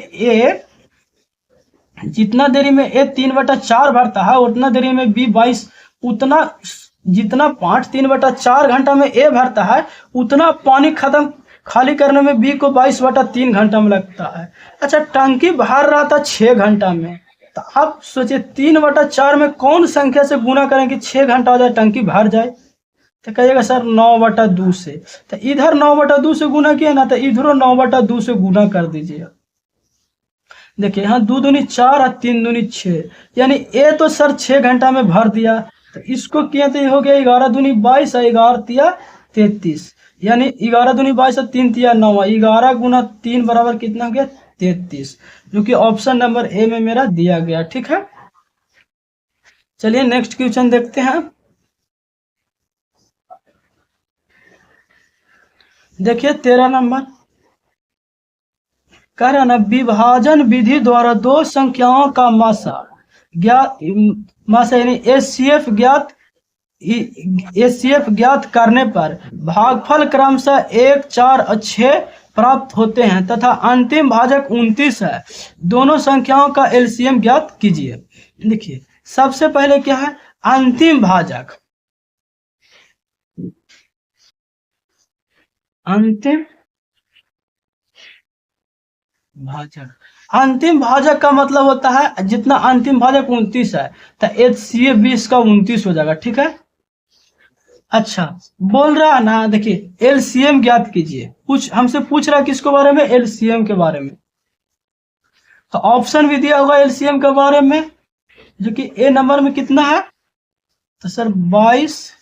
ए 3/4 भरता है, उतना देरी में बी 22, उतना जितना 3/4 घंटा में ए भरता है, उतना पानी खत्म खाली करने में बी को 22/3 घंटा में लगता है। अच्छा टंकी भर रहा था 6 घंटा में, तो आप सोचिए 3/4 में कौन संख्या से गुना करें कि 6 घंटा हो जाए टंकी भर जाए, तो कहिएगा सर 9/2 से, तो इधर 9/2 से गुना किया ना, तो इधरों 9/2 से गुना कर दीजिए। देखिए यहाँ 2 दूनी 4 और 3 दूनी 6, यानी ए तो सर 6 घंटा में भर दिया, तो इसको किया तो ये हो गया 11 दूनी 22 और 11 तिया 33, यानी 11 दूनी 22 और 3 तिया 9, 11 गुना 3 बराबर कितना हो गया 33, जो कि ऑप्शन नंबर ए में मेरा दिया गया। ठीक है, चलिए नेक्स्ट क्वेश्चन देखते हैं। देखिए 13 नंबर कह रहा ना, विभाजन विधि द्वारा दो संख्याओं का मासा ज्ञात, मासा यानी एचसीएफ ज्ञात करने पर भागफल क्रमशः 1 4 और 6 प्राप्त होते हैं तथा अंतिम भाजक 29 है। दोनों संख्याओं का एलसीएम ज्ञात कीजिए। देखिए सबसे पहले क्या है, अंतिम भाजक, अंतिम भाजक, अंतिम भाजक का मतलब होता है जितना अंतिम भाजक 29 है, तो एचसीएफ भी इसका 29 हो जाएगा। ठीक है, अच्छा बोल रहा है ना, देखिए एलसीएम ज्ञात कीजिए, हमसे पूछ रहा है किसके बारे में, एलसीएम के बारे में, तो ऑप्शन भी दिया होगा एलसीएम के बारे में, जो कि ए नंबर में कितना है, तो सर 22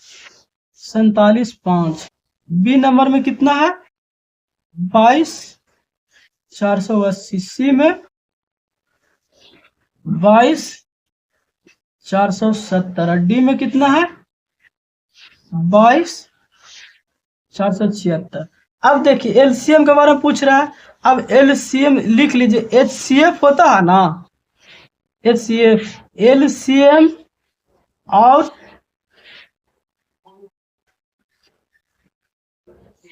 47 5, बी नंबर में कितना है 22 480, सी में 22 470, डी में कितना है 22 476। अब देखिए एलसीएम के बारे में पूछ रहा है। अब एलसीएम लिख लीजिए, एचसीएफ होता है ना, एचसीएफ, एलसीएम और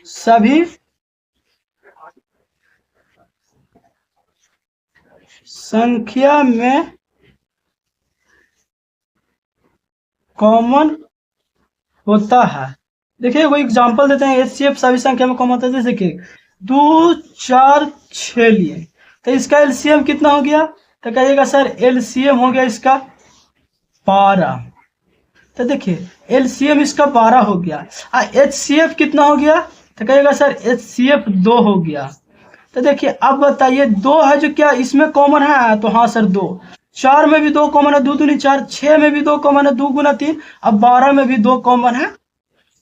सभी संख्या में कॉमन होता है। देखिए कोई एग्जांपल देते हैं, एचसीएफ सभी संख्या में कॉमन होता है, जैसे कि 2 4 6 लिए, तो इसका एलसीएम कितना हो गया, तो कहिएगा सर एलसीएम हो गया इसका 12। तो देखिए एलसीएम इसका 12 हो गया। एचसीएफ कितना हो गया, तो कहिएगा सर एचसीएफ 2 हो गया। तो देखिए अब बताइए 2 है जो क्या इसमें कॉमन है, तो हाँ सर 2। 4 में भी 2 कॉमन है, 2 दूनी 4। 6 में भी 2 कॉमन है, 2 गुना 3। अब 12 में भी 2 कॉमन है,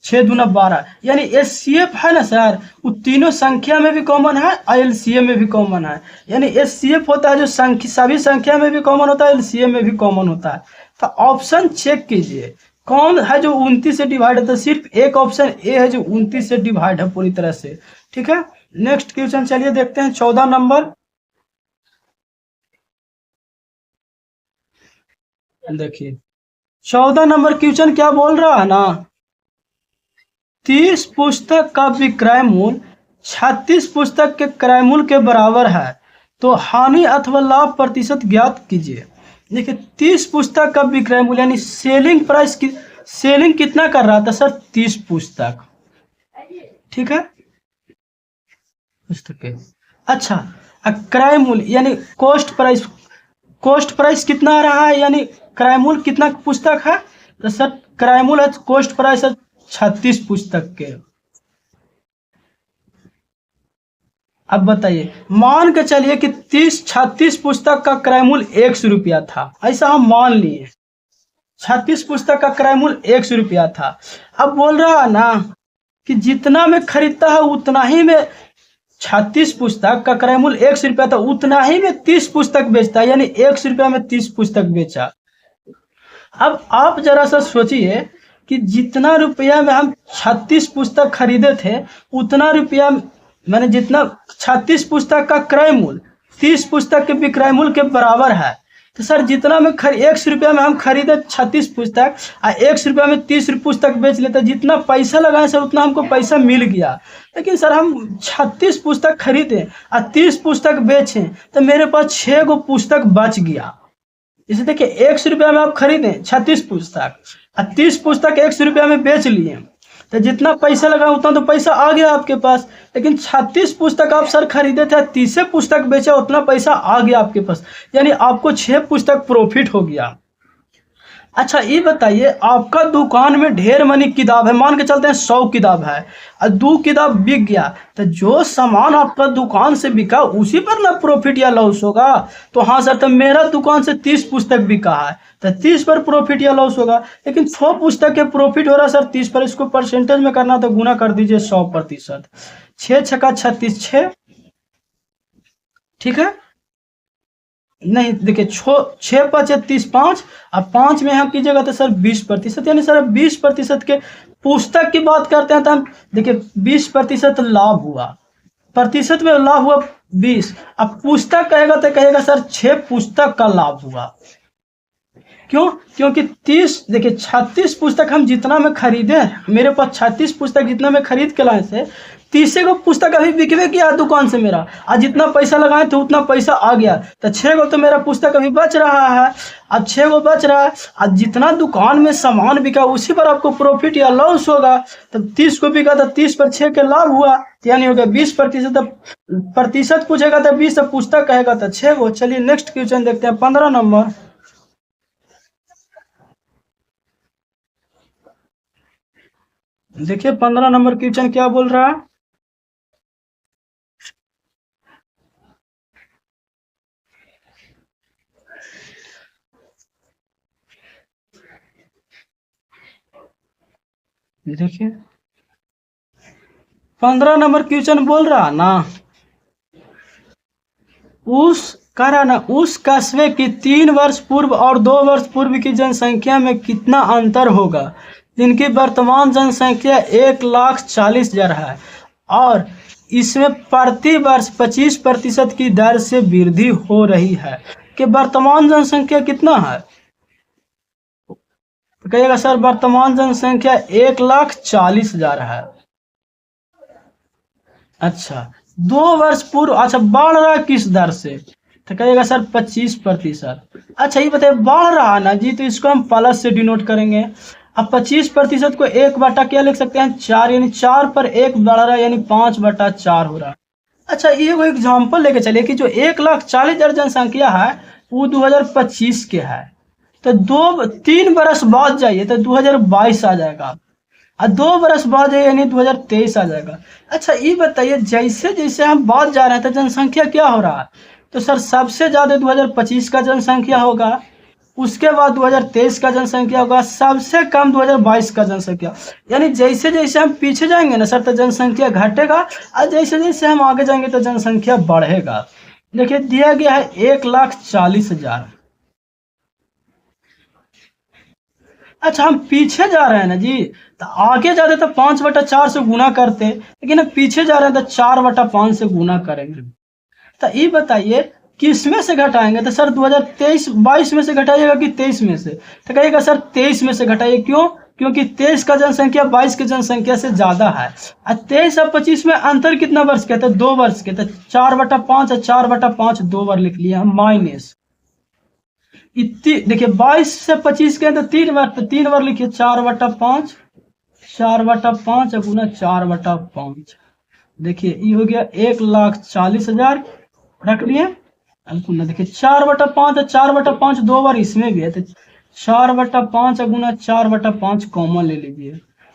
6 दूना 12। यानी एचसीएफ है ना सर, वो तीनों संख्या में भी कॉमन है और एलसीएम में भी कॉमन है। यानी एचसीएफ होता है जो संख्या सभी संख्या में भी कॉमन होता है, एलसीएम में भी कॉमन होता है। तो ऑप्शन चेक कीजिए कौन है जो 29 से डिवाइड है, तो सिर्फ एक ऑप्शन ए है जो 29 से डिवाइड है पूरी तरह से। ठीक है, नेक्स्ट क्वेश्चन चलिए देखते हैं 14 नंबर। देखिए 14 नंबर क्वेश्चन क्या बोल रहा है ना, 30 पुस्तक का विक्रय मूल्य 36 पुस्तक के क्रय मूल्य के बराबर है, तो हानि अथवा लाभ प्रतिशत ज्ञात कीजिए। देखिए 30 पुस्तक का विक्रय मूल्य यानी सेलिंग प्राइस की, सेलिंग कितना कर रहा था सर, 30 पुस्तक। ठीक है, पुस्तक के अच्छा, क्रय मूल्य यानी कॉस्ट प्राइस, कॉस्ट प्राइस कितना आ रहा है, यानी क्रय मूल्य कितना पुस्तक है, तो सर क्रय मूल्य है, कॉस्ट प्राइस है 36 पुस्तक के। अब बताइए मान के चलिए कि 36 पुस्तक का क्रय मूल्य 100 रुपया था, ऐसा हम मान लिए 36 पुस्तक का क्रय मूल्य 100 रुपया था। अब बोल रहा है ना कि जितना में खरीदता है उतना ही में, 36 पुस्तक का क्रय मूल्य 100 रुपया था, उतना ही में 30 पुस्तक बेचता है, यानी 100 रुपया में 30 पुस्तक बेचा। अब आप जरा सा सोचिए कि जितना रुपया में हम 36 पुस्तक खरीदे थे, उतना रुपया मैंने जितना 36 पुस्तक का क्रय मूल्य 30 पुस्तक के विक्रय मूल्य के बराबर है, तो सर जितना में 100 रुपया में हम खरीदे 36 पुस्तक और 100 रुपया में 30 पुस्तक बेच लेते, जितना पैसा लगाए सर उतना हमको पैसा मिल गया। लेकिन सर हम 36 पुस्तक खरीदे और 30 पुस्तक बेचे, तो मेरे पास 6 गो पुस्तक बच गया। इसे देखिए 100 रुपया में आप खरीदे 36 पुस्तक और 30 पुस्तक 100 रुपया में बेच लिए, तो जितना पैसा लगा उतना तो पैसा आ गया आपके पास। लेकिन 36 पुस्तक आप सर खरीदे थे, 30 पुस्तक बेचे, उतना पैसा आ गया आपके पास, यानी आपको 6 पुस्तक प्रॉफिट हो गया। अच्छा ये बताइए आपका दुकान में ढेर मनी किताब है, मान के चलते हैं 100 किताब है और 2 किताब बिक गया, तो जो सामान आपका दुकान से बिका उसी पर ना प्रॉफिट या लॉस होगा। तो हाँ सर, तो मेरा दुकान से 30 पुस्तक बिका है तो 30 पर प्रॉफिट या लॉस होगा। लेकिन 100 पुस्तक के प्रॉफिट हो रहा सर 30 पर, इसको परसेंटेज में करना तो गुना कर दीजिए 100%। 6 छक्का 36 6, ठीक है, नहीं देखिए 6 5 30 5, अब 5 में यहाँ कीजिएगा तो सर 20%, यानी सर 20% के पुस्तक की बात करते हैं तो हम देखिए 20% लाभ हुआ, प्रतिशत में लाभ हुआ 20। अब पुस्तक कहेगा तो कहेगा सर 6 पुस्तक का लाभ हुआ। क्यों, क्योंकि 30 देखिए 36 पुस्तक हम जितना में खरीदे, मेरे पास 36 पुस्तक जितना में खरीद के लाए से 30 गो पुस्तक अभी बिकवे किया दुकान से मेरा, आज जितना पैसा लगाए थे उतना पैसा आ गया, तो 6 गो तो मेरा पुस्तक अभी बच रहा है। अब 6 गो बच रहा है, आज जितना दुकान में सामान बिका उसी पर आपको प्रॉफिट या लॉस होगा। तो 30 को बिका तो 30 पर 6 के लाभ हुआ, यानी हो गया 20%। प्रतिशत पूछेगा तो 20, पुस्तक कहेगा तो 6 गो। चलिए नेक्स्ट क्वेश्चन देखते हैं 15 नंबर। देखिए 15 नंबर क्वेश्चन क्या बोल रहा है, देखिए 15 नंबर क्वेश्चन बोल रहा ना, उस कस्बे की 3 वर्ष पूर्व और 2 वर्ष पूर्व की जनसंख्या में कितना अंतर होगा, जिनकी वर्तमान जनसंख्या 1,40,000 है और इसमें प्रति वर्ष 25% की दर से वृद्धि हो रही है, कि वर्तमान जनसंख्या कितना है? तो कहिएगा सर वर्तमान जनसंख्या 1,40,000 है। अच्छा, 2 वर्ष पूर्व, अच्छा बढ़ रहा है किस दर से? तो कहिएगा सर 25%। अच्छा ये बताइए बढ़ रहा है ना जी, तो इसको हम प्लस से डिनोट करेंगे। अब 25% को 1 बटा क्या लिख सकते हैं? 4, यानी 4 पर 1 बढ़ रहा है, यानी 5/4 हो रहा है। अच्छा ये वो एग्जाम्पल लेके चलिए कि जो 1,40,000 जनसंख्या है वो 2025 के है, तो 3 बरस बाद जाइए तो 2022 आ जाएगा, और 2 बरस बाद जाइए यानी 2023 आ जाएगा। अच्छा ये बताइए जैसे जैसे हम बाद जा रहे हैं तो जनसंख्या क्या हो रहा है? तो सर सबसे ज्यादा 2025 का जनसंख्या होगा, उसके बाद 2023 का जनसंख्या होगा, सबसे कम 2022 का जनसंख्या। यानी जैसे जैसे हम पीछे जाएंगे ना सर तो जनसंख्या घटेगा, और जैसे जैसे हम आगे जाएंगे तो जनसंख्या बढ़ेगा। देखिए दिया गया है 1,40,000। अच्छा हम पीछे जा रहे हैं ना जी, तो आगे जाते तो 5/4 से गुना करते, लेकिन अब पीछे जा रहे हैं तो 4/5 से गुना करेंगे। तो ये बताइए किस में से घटाएंगे? तो सर 2023-22 में से घटाइएगा कि 23 में से? तो कहिएगा सर 23 में से घटाइए। क्यों? क्योंकि 23 का जनसंख्या 22 की जनसंख्या से ज्यादा है, और 23 और 25 में अंतर कितना वर्ष के? तो 2 वर्ष के। तो 4/5 और 4/5 2 बार लिख लिया हम, माइनस इतनी। देखिए 22 से 25 के तो 3 बार, तो 3 बार लिखिए 4/5, 4/5 गुना 4/5। देखिए ये हो गया 1,40,000, रख लिए। अब गुना देखिए 4/5 और 4/5 2 बार इसमें भी है, तो 4/5 गुना 4/5 कॉमन ले लीजिए।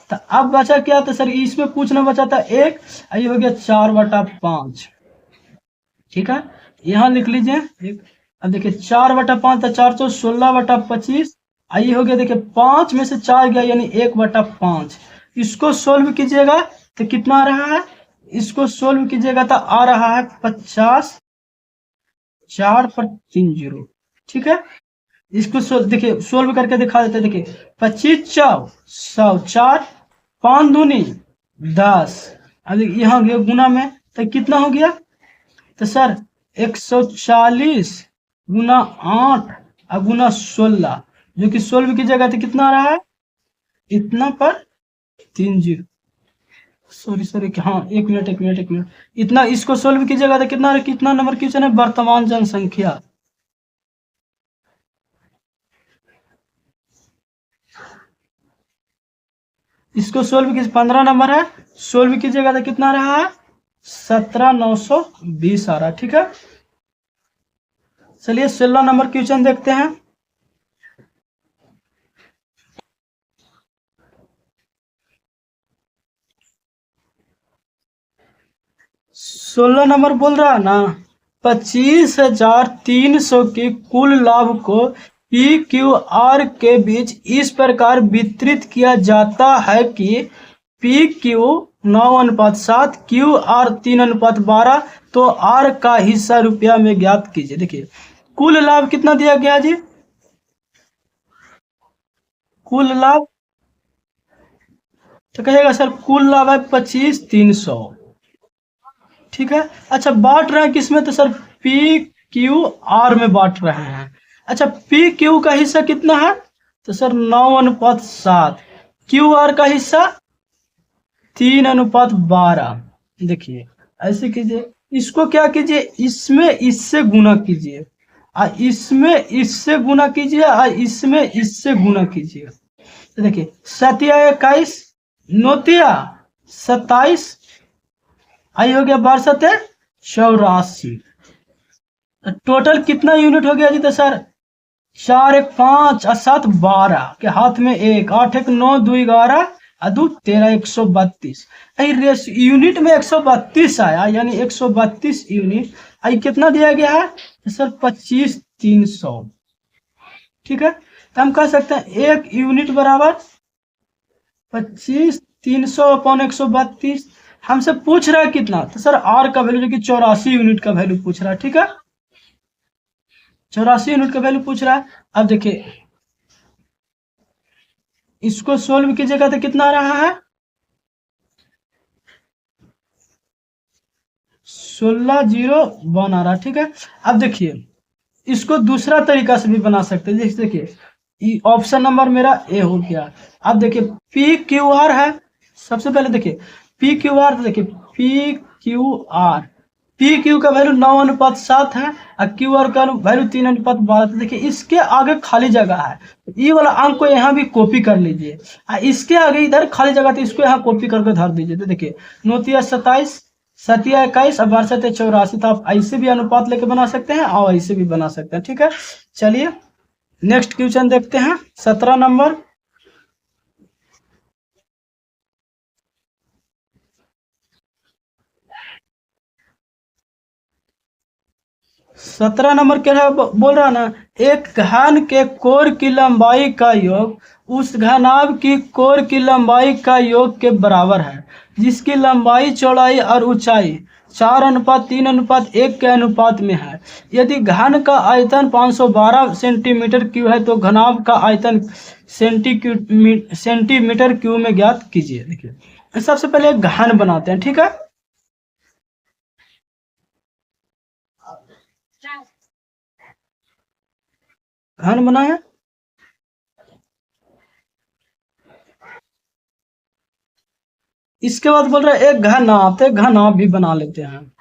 तो अब बचा क्या? तो सर इसमें कुछ ना बचा था 1, ये हो गया 4/5। ठीक है, यहाँ लिख लीजिए 1। अब देखिए 4/5 तो 4 तो 16/25, आइए हो गया। देखिए 5 में से 4 गया यानी 1/5। इसको सोल्व कीजिएगा तो कितना आ रहा है? इसको सोल्व कीजिएगा तो आ रहा है 50, 4 पर 3 0। ठीक है, इसको देखिए सोल्व करके दिखा देते हैं। देखिए 25 4 100, 4 5 दूनी 10। अब यहाँ गया गुना में तो कितना हो गया? तो सर 140 गुना 8 और गुना 16, जो कि सोल्व की जगह तो कितना आ रहा है? इतना पर 3 0। सॉरी हाँ, एक मिनट। इतना इसको सोल्व की जगह तो कितना नंबर क्वेश्चन है? वर्तमान जनसंख्या। इसको सोल्व की 15 नंबर है, सोल्व कीजिएगा तो कितना रहा है? 17,920 आ रहा है। ठीक है, चलिए 16 नंबर क्वेश्चन देखते हैं। 16 नंबर बोल रहा है ना, 25,300 के कुल लाभ को PQR के बीच इस प्रकार वितरित किया जाता है कि PQ 9:7, QR 3:12, तो R का हिस्सा रुपया में ज्ञात कीजिए। देखिए कुल लाभ कितना दिया गया जी? कुल लाभ तो कहेगा सर कुल लाभ है 25,300। ठीक है, अच्छा बांट रहे हैं किसमें? तो सर PQR में बांट रहे हैं। अच्छा PQ का हिस्सा कितना है? तो सर 9:7। QR का हिस्सा 3:12। देखिए ऐसे कीजिए, इसको क्या कीजिए? इसमें इससे गुना कीजिए, और इसमें इससे गुना कीजिए, और इसमें इससे गुना कीजिए। तो देखिए 7×21 9 27, आई हो गया 12×84। टोटल कितना यूनिट हो गया जी? तो सर 4 1 5 और 7 12 के हाथ में 1, 8 1 9 2 11 और 2 13, 132। यूनिट में 132 आया, यानी 132 यूनिट। आई कितना दिया गया है? तो सर 25,300। ठीक है, तो हम कह सकते हैं 1 यूनिट बराबर 25,300 अपॉन 132। हमसे पूछ रहा है कितना? तो सर आर का वैल्यू जो कि 84 यूनिट का वैल्यू पूछ रहा है। ठीक है, 84 यूनिट का वैल्यू पूछ रहा है। अब देखिए इसको सोल्व कीजिएगा तो कितना आ रहा है 1601 आ रहा है। ठीक है, अब देखिए इसको दूसरा तरीका से भी बना सकते हैं। जैसे देखिए ऑप्शन नंबर मेरा ए हो गया। अब देखिए पी क्यू आर है, सबसे पहले देखिए पी क्यू आर, देखिए P Q R, P Q का वैल्यू 9:7 है और क्यू आर का वैल्यू 3:12। देखिए इसके आगे खाली जगह है, ये वाला अंक को यहाँ भी कॉपी कर लीजिए और इसके आगे इधर खाली जगह, तो इसको यहाँ कॉपी करके धर दीजिए। तो देखिए 9×27 7×21 और 12×7 = 84। तो आप ऐसे भी अनुपात लेके बना सकते हैं और ऐसे भी बना सकते हैं। ठीक है, चलिए नेक्स्ट क्वेश्चन देखते हैं 17 नंबर। 17 नंबर क्या है, बोल रहा ना, एक घन के कोर की लंबाई का योग उस घनाभ की कोर की लंबाई का योग के बराबर है, जिसकी लंबाई चौड़ाई और ऊंचाई 4:3:1 के अनुपात में है। यदि घन का आयतन 512 सेंटीमीटर क्यूब है तो घनाभ का आयतन सेंटीमीटर क्यूब में ज्ञात कीजिए। देखिए सबसे पहले एक घन बनाते हैं। ठीक है, घन बनाए, इसके बाद बोल रहे हैं एक घनाभ, तो घनाभ भी बना लेते हैं।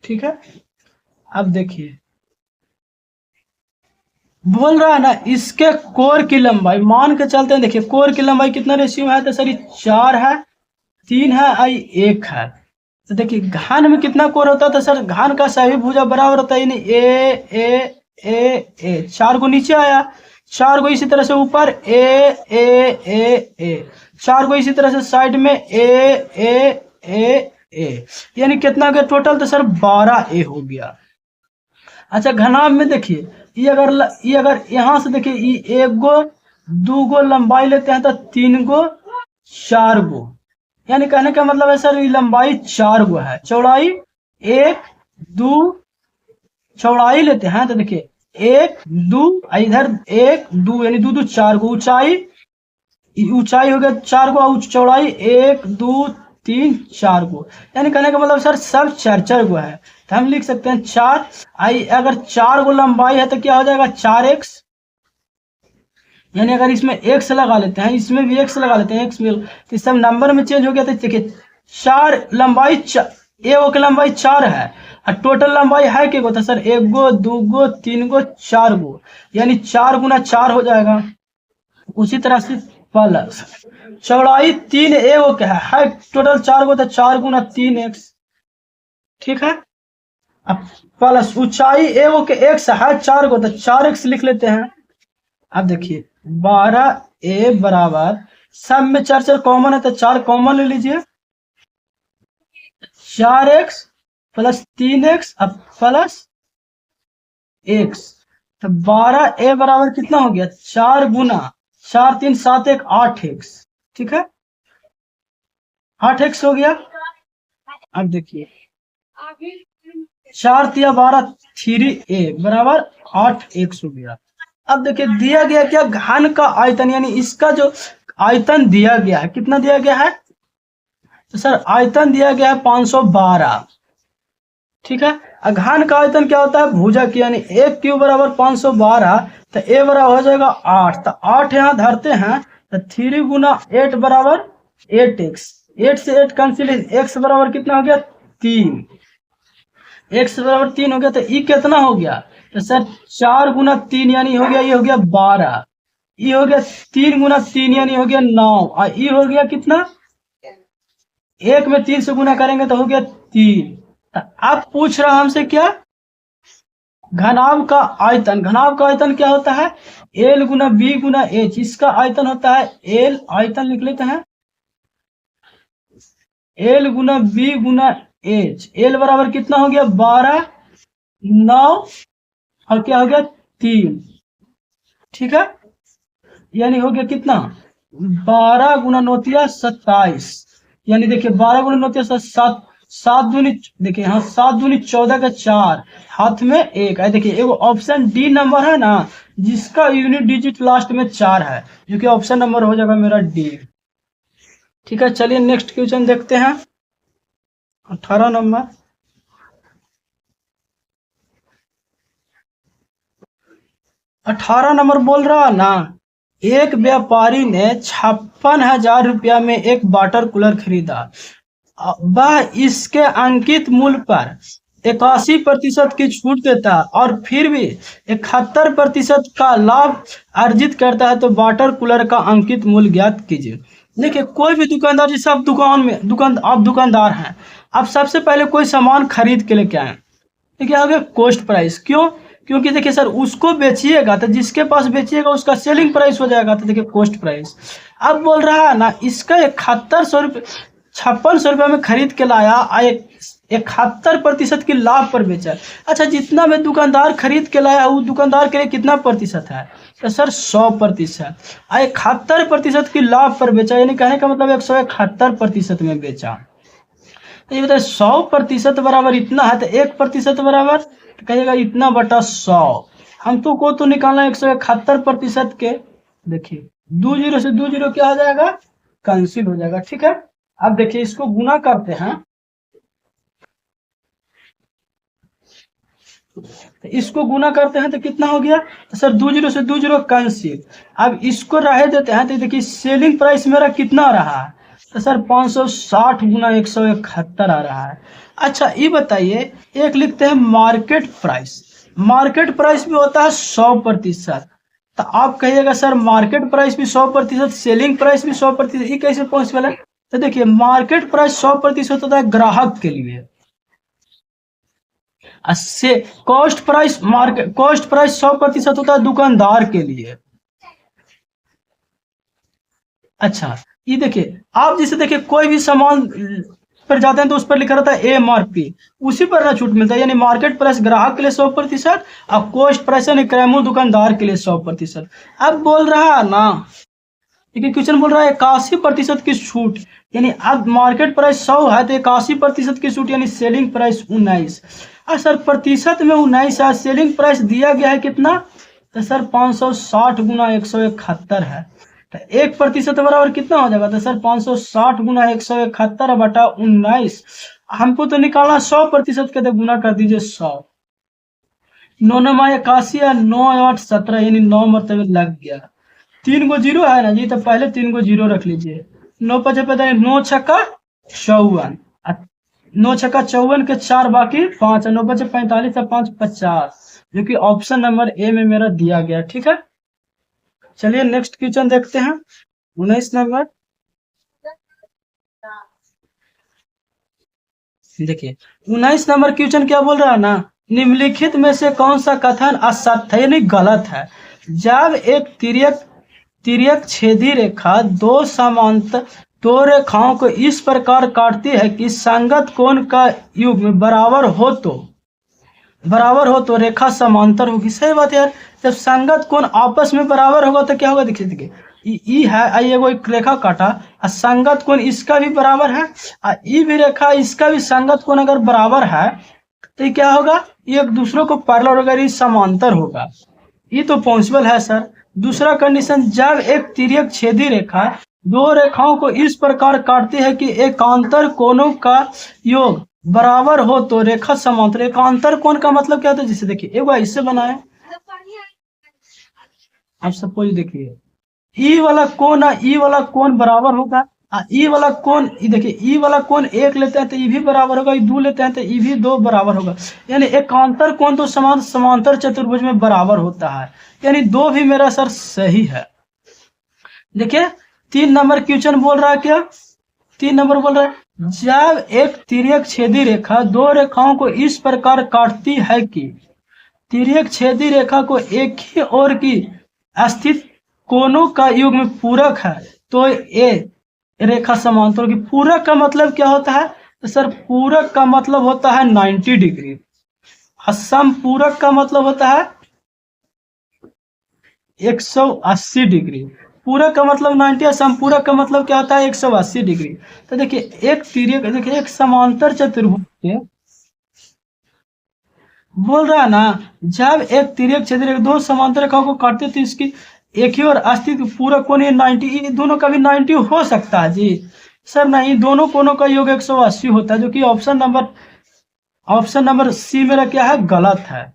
ठीक है, अब देखिए बोल रहा है ना, इसके कोर की लंबाई मान के चलते हैं। देखिए कोर की लंबाई कितना रेशियो है, तो सर 4 है, 3 है और 1 है। तो देखिए घन में कितना कोर होता है, तो सर घन का सभी भुजा बराबर होता है, यानी ए 4 को नीचे आया, 4 को इसी तरह से ऊपर ए 4 को इसी तरह से साइड में ए, यानी कितना हो गया टोटल, तो सर 12 ए हो गया। अच्छा घनाभ में देखिए ये अगर यहाँ से देखिए ये 1 गो 2 गो लंबाई लेते हैं तो 3 गो 4 गो, यानी कहने का मतलब है सर ये लंबाई 4 गो है, चौड़ाई 1 2, चौड़ाई लेते हैं तो देखिए 1 2 इधर 1 2 यानी 2 2 4 गो, ऊंचाई हो गया 4 गो, चौड़ाई 1 2 3 4 गो, यानी कहने का मतलब सर सब 4 गो है। तो हम लिख सकते हैं 4 आई, अगर 4 गो लंबाई है तो क्या हो जाएगा 4x, यानी अगर इसमें x लगा लेते हैं, इसमें भी x लगा लेते हैं, x में तो सब नंबर में चेंज हो गया। तो देखिए 4 लंबाई ए ओ की लंबाई 4 है और टोटल लंबाई है क्या गो, तो सर 1 गो 2 गो 3 गो 4 गो, यानी 4 गुना 4 हो जाएगा। उसी तरह से प्लस चौड़ाई 3 ए वो क्या है टोटल 4 गो, तो 4 गुना 3x। ठीक है, अब प्लस ऊंचाई ए वो के x है 4 गो, तो 4x लिख लेते हैं। अब देखिए 12 ए बराबर, सब में 4 कॉमन है तो 4 कॉमन ले लीजिए, 4x प्लस 3x अब प्लस x, तो 12 ए बराबर कितना हो गया 4 गुना 4 3 7 1 8x। ठीक है, 8x हो गया। अब देखिए 4 तिया 12 3a बराबर 8x हो गया। अब देखिए दिया गया क्या घन का आयतन, यानी इसका जो आयतन दिया गया है कितना दिया गया है, तो सर आयतन दिया गया है 512। ठीक है, घन का आयतन क्या होता है भुजा की, यानी 1 क्यूब बराबर 512, तो a बराबर हो जाएगा 8, तो 8 यहाँ धरते हैं, तो 3 गुना 8 बराबर 8x, 8 से 8 कैंसिल, x बराबर कितना हो गया 3, x बराबर 3 हो गया। तो ई कितना हो गया, तो सर 4 गुना 3 यानी हो गया, ये हो गया 12, ये हो गया 3 गुना 3 यानी हो गया 9, और ये हो गया कितना, 1 में 3 से गुना करेंगे तो हो गया 3। अब पूछ रहा हमसे क्या, घनाभ का आयतन, घनाभ का आयतन क्या होता है एल गुना बी गुना एच, इसका आयतन होता है एल, आयतन लिख लेते हैं एल गुना बी गुना एच, एल बराबर कितना हो गया 12 9 और क्या हो गया 3। ठीक है, यानी हो गया कितना 12 गुना 9 27, यानी देखिए 12 गुना 9 7 सात दूनी, देखिए हाँ, 7 दूनी 14 का 4, हाथ में एक है। देखिए एगो ऑप्शन डी नंबर है ना, जिसका यूनिट डिजिट लास्ट में 4 है, जो कि ऑप्शन नंबर हो जाएगा मेरा डी। ठीक है, चलिए नेक्स्ट क्वेश्चन देखते हैं। 18 नंबर, 18 नंबर बोल रहा ना, एक व्यापारी ने 56,000 रुपया में एक वाटर कूलर खरीदा। वह इसके अंकित मूल्य पर 81% की छूट देता है और फिर भी 71% का लाभ अर्जित करता है, तो वाटर कूलर का अंकित मूल्य ज्ञात कीजिए। देखिए कोई भी दुकानदार, जैसे आप दुकान में आप दुकानदार हैं, आप सबसे पहले कोई सामान खरीद के लेके आए, देखिए आगे कॉस्ट प्राइस, क्यों? क्योंकि देखिए सर, उसको बेचिएगा तो जिसके पास बेचिएगा उसका सेलिंग प्राइस हो जाएगा, तो देखिए कॉस्ट प्राइस। अब बोल रहा है ना, इसका 7100 रुपये, 5600 रुपये में खरीद के लाया, 71% की लाभ पर बेचा। अच्छा, जितना में दुकानदार खरीद के लाया, वो दुकानदार के लिए कितना प्रतिशत है? तो सर 100%। 71% की लाभ पर बेचा, यानी कहने का मतलब 171% में बेचा। तो ये बताए 100% बराबर इतना है, तो 1% बराबर, तो कहिएगा इतना बटा 100। हमको को तो निकालना 171% के। देखिए 20 से 20 क्या आ जाएगा? कैंसिल हो जाएगा। ठीक है, अब देखिए इसको गुना करते हैं, तो इसको गुना करते हैं तो कितना हो गया? तो सर 20 से 20 कैंसिल। अब इसको रह देते हैं, तो देखिए सेलिंग प्राइस मेरा कितना रहा है? तो सर 560 गुना 171 आ रहा है। अच्छा ये बताइए, एक लिखते हैं मार्केट प्राइस। मार्केट प्राइस भी होता है 100%। तो आप कहिएगा सर मार्केट प्राइस भी 100%, सेलिंग प्राइस भी 100%, ये कैसे पॉसिबल है? तो देखिए मार्केट प्राइस 100% होता है ग्राहक के लिए, से कॉस्ट प्राइस 100% होता है दुकानदार के लिए। अच्छा ये देखिए, आप जैसे देखिए कोई भी सामान पर जाते हैं तो उस पर लिखा रहता है MRP, उसी पर ना छूट मिलता है। यानी मार्केट प्राइस ग्राहक के लिए 100% और कॉस्ट प्राइस यानी क्रैमूल दुकानदार के लिए 100%। अब बोल रहा है ना, देखिए क्वेश्चन बोल रहा है 81% की छूट, यानी अब मार्केट प्राइस 100 है तो 81% की छूट, यानी सेलिंग प्राइस 19। सर प्रतिशत में 19 है, सेलिंग प्राइस दिया गया है कितना? तो सर 560 गुना 171 है, तो 1% बराबर कितना हो जाएगा? तो सर 560 गुना 171 बटा 19। हमको तो निकालना 100% के, गुना कर दीजिए 100। 9 81 या 9 8 17, यानी 9 मरतबे लग गया। 3 गो जीरो है ना जी, तो पहले 3 गो जीरो रख लीजिए। 9 5 9 छक्का 54, 9 छक्का 54 के 4 बाकी 5, 9 5 45 और 5 50, जो कि ऑप्शन नंबर ए में मेरा दिया गया। ठीक है, चलिए नेक्स्ट क्वेश्चन देखते हैं। 19 नंबर, देखिए 19 नंबर क्वेश्चन क्या बोल रहा है ना, निम्नलिखित में से कौन सा कथन असत्य है यानी गलत है? जब एक तिर्यक छेदी रेखा दो समांतर दो रेखाओं को इस प्रकार काटती है कि संगत कोण का युग्म बराबर हो तो रेखा समांतर होगी। सही बात है यार, जब संगत कोण आपस में बराबर होगा तो क्या होगा? देखिए ई है, आई एगो एक रेखा काटा और संगत कोण इसका भी बराबर है, और ई भी रेखा इसका भी संगत कोण अगर बराबर है तो ये क्या होगा? ये एक दूसरे को पैरेलल होगा, ये समांतर होगा। ये तो पॉसिबल है सर। दूसरा कंडीशन, जब एक तिर्यक छेदी रेखा दो रेखाओं को इस प्रकार काटती है कि एकांतर कोणों का योग बराबर हो तो रेखा समांतर। एकांतर कोण का मतलब क्या होता है? जैसे देखिए एक बार इससे बनाए, आप सपोज देखिए ई वाला कोण और ई वाला कोण बराबर होगा, ई वाला कोण, देखिए ई वाला कोण 1 लेते हैं तो ई भी बराबर होगा, ई 2 लेते हैं तो ई भी 2 बराबर होगा। यानी एकांतर कोण तो समांतर चतुर्भुज में बराबर होता है, यानी 2 भी मेरा सर सही है। देखिए 3 नंबर क्वेश्चन बोल रहा है क्या? 3 नंबर बोल रहा है, जब एक तिर्यक छेदी रेखा दो रेखाओं को इस प्रकार काटती है कि तिर्यक छेदी रेखा को एक ही ओर की स्थित कोनों का युग्म पूरक है तो ये रेखा समांतर की। पूरक का मतलब क्या होता है? तो सर पूरक का मतलब होता है 90 डिग्री, और समपूरक का मतलब होता है 180 डिग्री। पूरक का मतलब 90 और समपूरक का मतलब क्या होता है 180 डिग्री। तो देखिए एक तिर्यक, देखिए एक समांतर चतुर्भुज के बोल रहा है ना, जब एक तिर्यक छेदी रेखा दो समांतर रेखाओं को काटते हैं तो इसकी एक ही और अस्तित्व पूरक कोण ये 90, ये दोनों का भी 90 हो सकता है जी। सर नहीं, दोनों कोणों का योग 180 होता है, जो कि ऑप्शन नंबर सी मेरा क्या है, गलत है।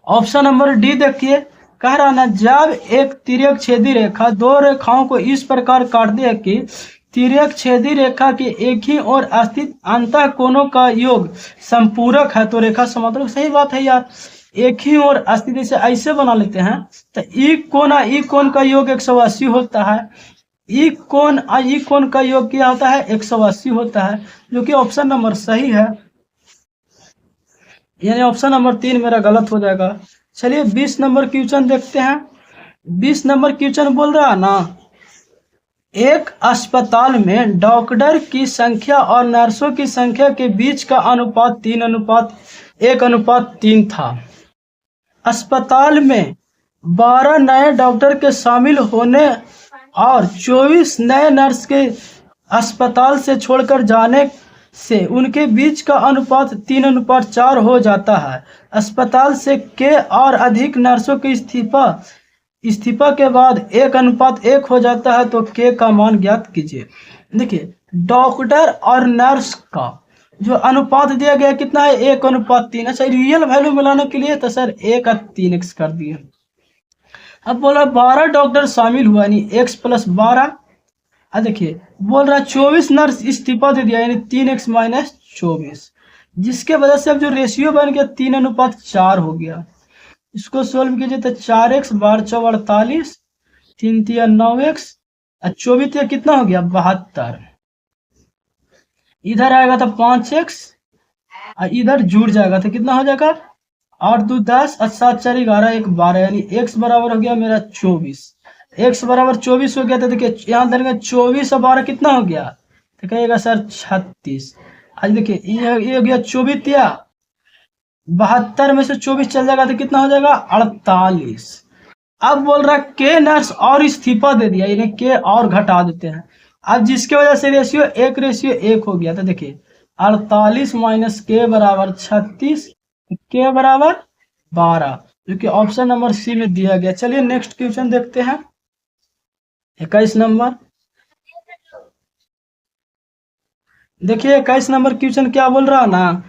ऑप्शन नंबर डी देखिए, कह रहा ना, जब एक तिर्यक छेदी रेखा दो रेखाओं को इस प्रकार काट दे कि तिर्यक छेदी रेखा के एक ही और स्थित अंतः कोणों का योग संपूरक है तो रेखा समांतर। सही बात है यार, एक ही और स्थित से ऐसे बना लेते हैं तो ई कोण का योग 180 होता है, ई कोण का योग क्या होता है 180 होता है, जो कि ऑप्शन नंबर सही है, यानी ऑप्शन नंबर 3 मेरा गलत हो जाएगा। चलिए 20 नंबर क्वेश्चन देखते हैं। 20 नंबर क्वेश्चन बोल रहा है ना, एक अस्पताल में डॉक्टर की संख्या और नर्सों की संख्या के बीच का अनुपात 3:1:3 था। अस्पताल में 12 नए डॉक्टर के शामिल होने और 24 नए नर्स के अस्पताल से छोड़कर जाने से उनके बीच का अनुपात 3:4 हो जाता है। अस्पताल से के और अधिक नर्सों के इस्तीफा के बाद 1:1 हो जाता है, तो के का मान ज्ञात कीजिए। देखिए डॉक्टर और नर्स का जो अनुपात दिया गया कितना है 1:3। अच्छा रियल वैल्यू मिलाने के लिए तो सर 1/3x कर दिए। अब बोला 12 डॉक्टर शामिल हुआ यानी x + 12। देखिए बोल रहा 24 नर्स इस्तीफा दे दिया यानी 3x - 24, जिसके वजह से अब जो रेशियो बन गया 3:4 हो गया। इसको सोल्व कीजिए तो 4x 12 × 4 = 48, 3 × 3 = 9x, 24 कितना हो गया 72। इधर आएगा तो 5x और इधर जुड़ जाएगा तो कितना हो जाएगा 8 × 2 = 10 और 7 × 4 = 11, 1 12, यानी x बराबर हो गया मेरा 24। x बराबर 24 हो गया तो देखिए यहाँ धरेंगे 24 और 12 कितना हो गया तो कहेगा सर 36। आज देखिए ये हो गया 24 या 72 में से 24 चल जाएगा तो कितना हो जाएगा 48। अब बोल रहा है के नर्स और इस्तीफा दे दिया यानी के और घटा देते हैं। अब जिसके वजह से रेशियो 1:1 हो गया तो देखिए 48 - के बराबर 36, के बराबर 12, जो कि ऑप्शन नंबर सी में दिया गया। चलिए नेक्स्ट क्वेश्चन देखते हैं 21 नंबर। देखिए 21 नंबर क्वेश्चन क्या बोल रहा है ना,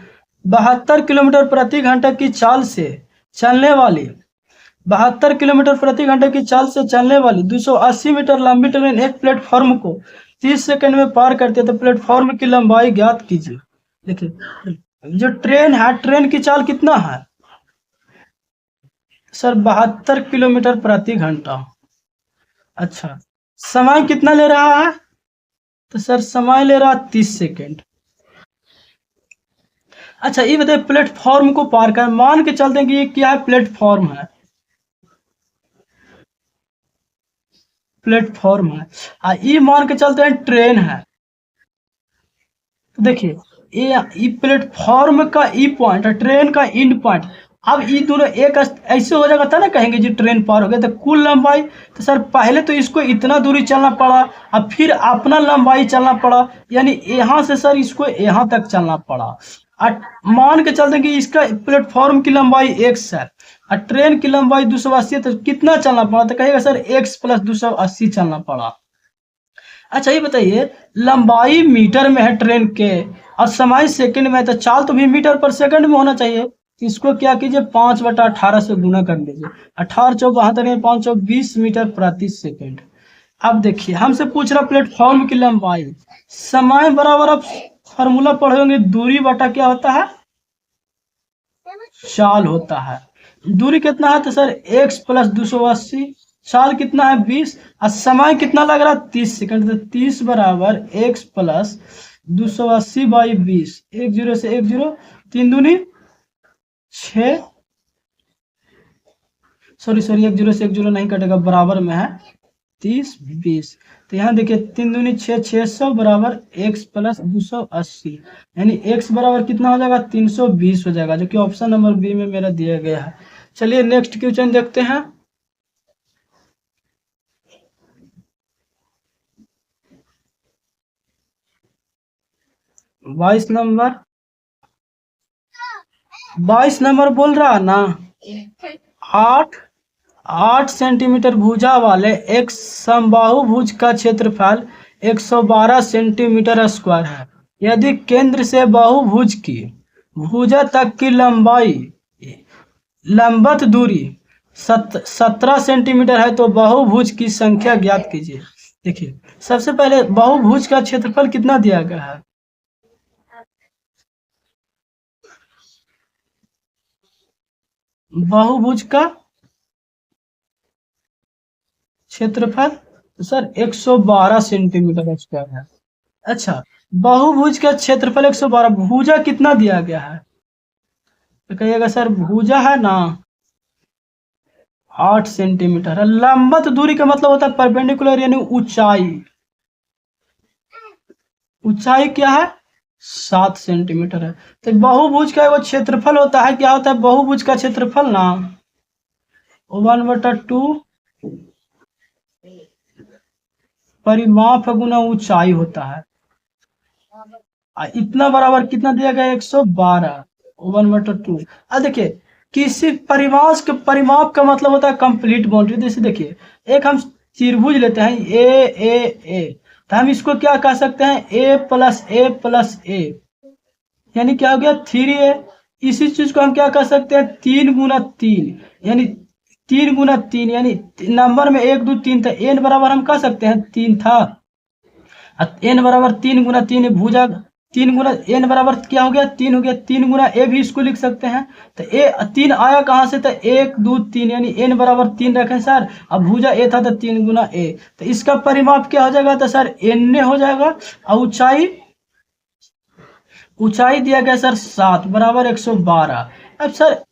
72 किलोमीटर प्रति घंटा की चाल से चलने वाली 72 किलोमीटर प्रति घंटे की चाल से चलने वाली 280 मीटर लंबी ट्रेन एक प्लेटफॉर्म को 30 सेकंड में पार करती है, तो प्लेटफॉर्म की लंबाई ज्ञात कीजिए। देखिए जो ट्रेन है, ट्रेन की चाल कितना है सर 72 किलोमीटर प्रति घंटा। अच्छा समय कितना ले रहा है तो सर समय ले रहा है 30 सेकंड। अच्छा ये बताइए प्लेटफॉर्म को पार कर, मान के चलते हैं कि ये क्या है प्लेटफॉर्म है, प्लेटफॉर्म है, ये मान के चलते हैं ट्रेन है। तो देखिए ये प्लेटफॉर्म का ई पॉइंट है, ट्रेन का इंड पॉइंट। अब ये दोनों एक ऐसे हो जाएगा था ना, कहेंगे जी ट्रेन पार हो गया तो कुल लंबाई, तो सर पहले तो इसको इतना दूरी चलना पड़ा अब फिर अपना लंबाई चलना पड़ा, यानी यहाँ से सर इसको यहाँ तक चलना पड़ा। मान के चलते कि इसका प्लेटफॉर्म की लंबाई x है और ट्रेन की लंबाई 280 है, तो कितना चलना पड़ा तो कहेगा सर x + 280 चलना पड़ा। अच्छा ये बताइए लंबाई मीटर में है ट्रेन के और समय सेकंड में है, तो चाल तो भी मीटर पर सेकंड में होना चाहिए। इसको क्या कीजिए 5/18 से गुना कर लीजिए, 18 × 4 = 72, 5 × 20 मीटर प्रति सेकंड। अब देखिए हमसे पूछ रहा प्लेटफॉर्म की लंबाई, समय बराबर आप फॉर्मूला पढ़े होंगे, दूरी बटा क्या होता है चाल होता है। दूरी कितना है तो सर x + 280, चाल कितना है 20 और समय कितना लग रहा है 30 सेकंड, तो 30 बराबर x + 280/20, 1 0 से 1 0, 3 दूनी 6, सॉरी 1 0 से 1 0 नहीं कटेगा, बराबर में है 30 20। तो यहाँ देखिए 3 दूनी 6, 600 बराबर x + 280, यानी x बराबर कितना हो जाएगा 320 हो जाएगा, जो कि ऑप्शन नंबर बी में मेरा दिया गया है। चलिए नेक्स्ट क्वेश्चन देखते हैं 22 नंबर, 22 नंबर बोल रहा है ना। 8 सेंटीमीटर भुजा वाले एक समबाहु भुज का क्षेत्रफल 112 सेंटीमीटर स्क्वायर है। यदि केंद्र से बहुभुज की भुजा तक की लंबाई लंबवत दूरी 17 सेंटीमीटर है तो बहुभुज की संख्या ज्ञात कीजिए। देखिए, सबसे पहले बहुभुज का क्षेत्रफल कितना दिया गया है। बहुभुज का क्षेत्रफल तो सर 112 सेंटीमीटर स्क्वायर है। अच्छा, बहुभुज का क्षेत्रफल 112, भुजा कितना दिया गया है तो कहिएगा सर भुजा है ना 8 सेंटीमीटर है। लंबवत दूरी का मतलब होता है परपेंडिकुलर, यानी ऊंचाई। ऊंचाई क्या है 7 सेंटीमीटर है। तो बहुभुज का वो क्षेत्रफल होता है, क्या होता है बहुभुज का क्षेत्रफल ना 1/2 परिमाप गुना ऊंचाई होता है। इतना बराबर कितना दिया गया 112 1/2। अब देखिए, किसी परिमाप का मतलब होता है कंप्लीट बाउंड्री। जैसे देखिए, एक हम त्रिभुज लेते हैं ए, तो हम इसको क्या कह सकते हैं a+a+a, यानी क्या हो गया 3a। इसी चीज को हम क्या कह सकते हैं 3 × 3, यानी 3 × 3, यानी नंबर में 1 2 3 था, n बराबर हम कह सकते हैं 3 था। n बराबर 3 × 3 भुजा 3 n बराबर क्या हो गया 3 हो गया। 3 × a भी इसको लिख सकते हैं। तो a 3 आया कहाँ से, तो 1 2 3, यानी n बराबर 3 रखें सर। अब भुजा a था तो 3 × a, तो इसका परिमाप क्या हो जाएगा तो सर n हो जाएगा। और ऊंचाई दिया गया सर 7 बराबर 112। अब सर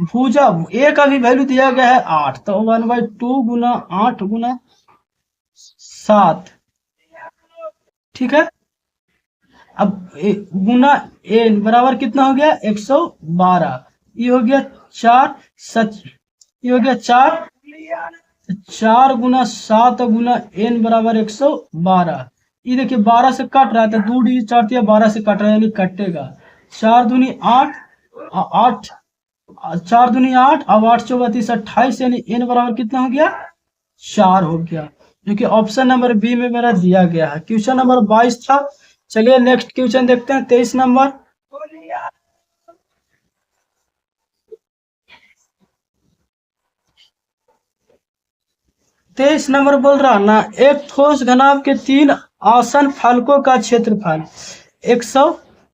भुजा a का भी वैल्यू दिया गया है 8, तो 1/2 × 8 × 7, ठीक है। अब गुना n बराबर कितना हो गया 112, ये हो गया 4 सच, ये हो गया 4 × 7 × n बराबर 112। ये देखिए 12 से कट रहा है, तो 2 डी 4 या 12 से कट रहा है, यानी कटेगा 4 दूनी 8, 8 4 दूनी 8 और 8 × 4 = 28, यानी n बराबर कितना हो गया 4 हो गया, जो कि ऑप्शन नंबर बी में मेरा दिया गया है। क्वेश्चन नंबर 22 था। चलिए नेक्स्ट क्वेश्चन देखते हैं 23 नंबर। 23 नंबर बोल रहा ना, एक ठोस घनाभ के 3 आसन फलकों का क्षेत्रफल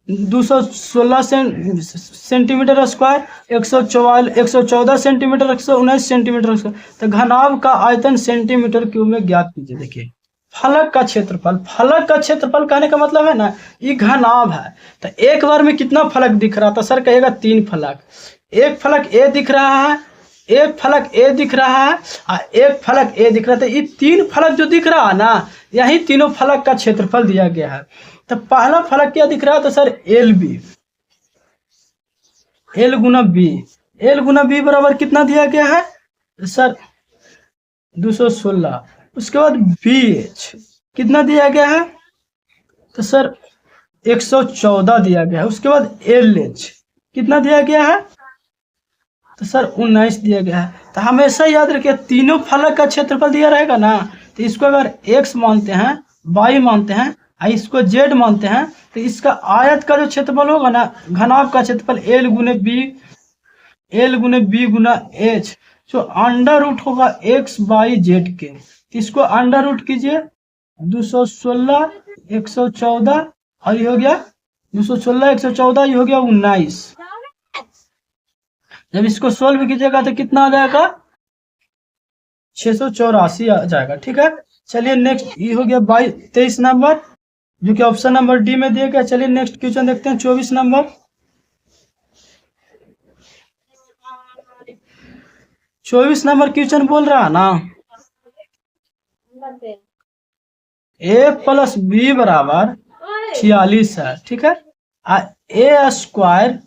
216 centimetre square, 114 centimetre, 119 centimetre square. तो घनाभ का आयतन सेंटीमीटर क्यूब में ज्ञात कीजिए। देखिए, फलक का क्षेत्रफल कहने का मतलब है ना ये घनाभ है। तो एक बार में कितना फलक दिख रहा था सर, कहेगा 3 फलक। एक फलक ए दिख रहा है, एक फलक ए दिख रहा है और एक फलक ए दिख रहा था। ये 3 फलक जो दिख रहा है ना, यही तीनों फलक का क्षेत्रफल दिया गया है। तो पहला फलक क्या दिख रहा है तो सर एल बी, एल गुना बी बराबर कितना दिया गया है सर 216। उसके बाद बी एच कितना दिया गया है तो सर 114 दिया गया है। उसके बाद एल एच कितना दिया गया है तो सर 19 दिया गया है। तो हमेशा याद रखिए तीनों फलक का क्षेत्रफल दिया रहेगा ना, तो इसको अगर x मानते हैं, y मानते हैं और इसको z मानते हैं, तो इसका आयत का जो क्षेत्रफल होगा ना, घनाभ का क्षेत्रफल l गुने b गुना h, जो अंडर रूट होगा x/z के। इसको अंडर रूट कीजिए 216 114 और ये हो गया 216 114, ये हो गया 19। जब इसको सोल्व कीजिएगा तो कितना आ जाएगा 684 आ जाएगा, ठीक है। चलिए नेक्स्ट, ये हो गया 23 नंबर जो कि ऑप्शन नंबर डी में दिया गया। चलिए नेक्स्ट क्वेश्चन देखते हैं 24 नंबर। 24 नंबर क्वेश्चन बोल रहा है ना a + b बराबर 46 है, ठीक है। a स्क्वायर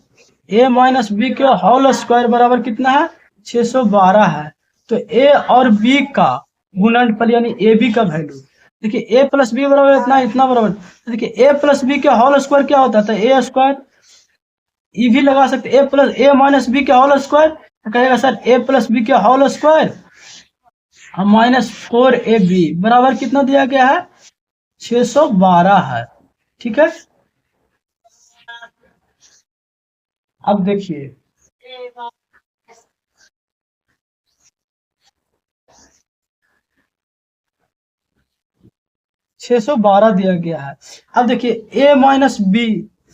a - b के होल स्क्वायर बराबर कितना है 612 है। तो a और b का गुणनफल यानी ab का वैल्यू देखिए a प्लस बी बराबर इतना, इतना बराबर, तो देखिए a प्लस बी के होल स्क्वायर क्या होता है, तो ए स्क्वायर, ई भी लगा सकते, ए प्लस ए माइनस बी के होल स्क्वायर, तो कहेगा सर ए प्लस बी के होल स्क्वायर माइनस 4ab बराबर कितना दिया गया है, 612 है। ठीक है, अब देखिए 612 दिया गया है। अब देखिए a माइनस बी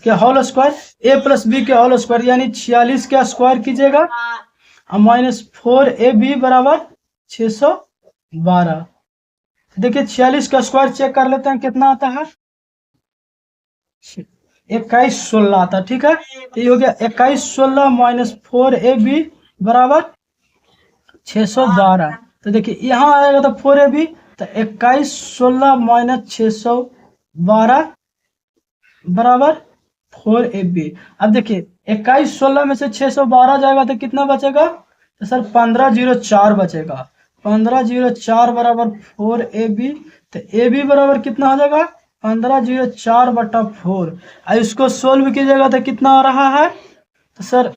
के whole square, a plus B के होल स्क्वायर यानी 46 का स्क्वायर कीजिएगा और माइनस 4ab बराबर 612। देखिए 46 का स्क्वायर चेक कर लेते हैं कितना आता है, 2116 आता। ठीक है, तो ये हो गया 2116 माइनस 4ab बराबर 612। तो देखिए यहाँ आएगा तो 4ab, तो 2116 माइनस 612 बराबर 4ab। अब देखिए 2116 में से 612 जाएगा तो कितना बचेगा, तो सर 1504 बचेगा, 1504 बराबर 4ab। तो ab बराबर कितना हो जाएगा, 1504 बटा 4। और इसको सोल्व कीजिएगा तो कितना आ रहा है, तो सर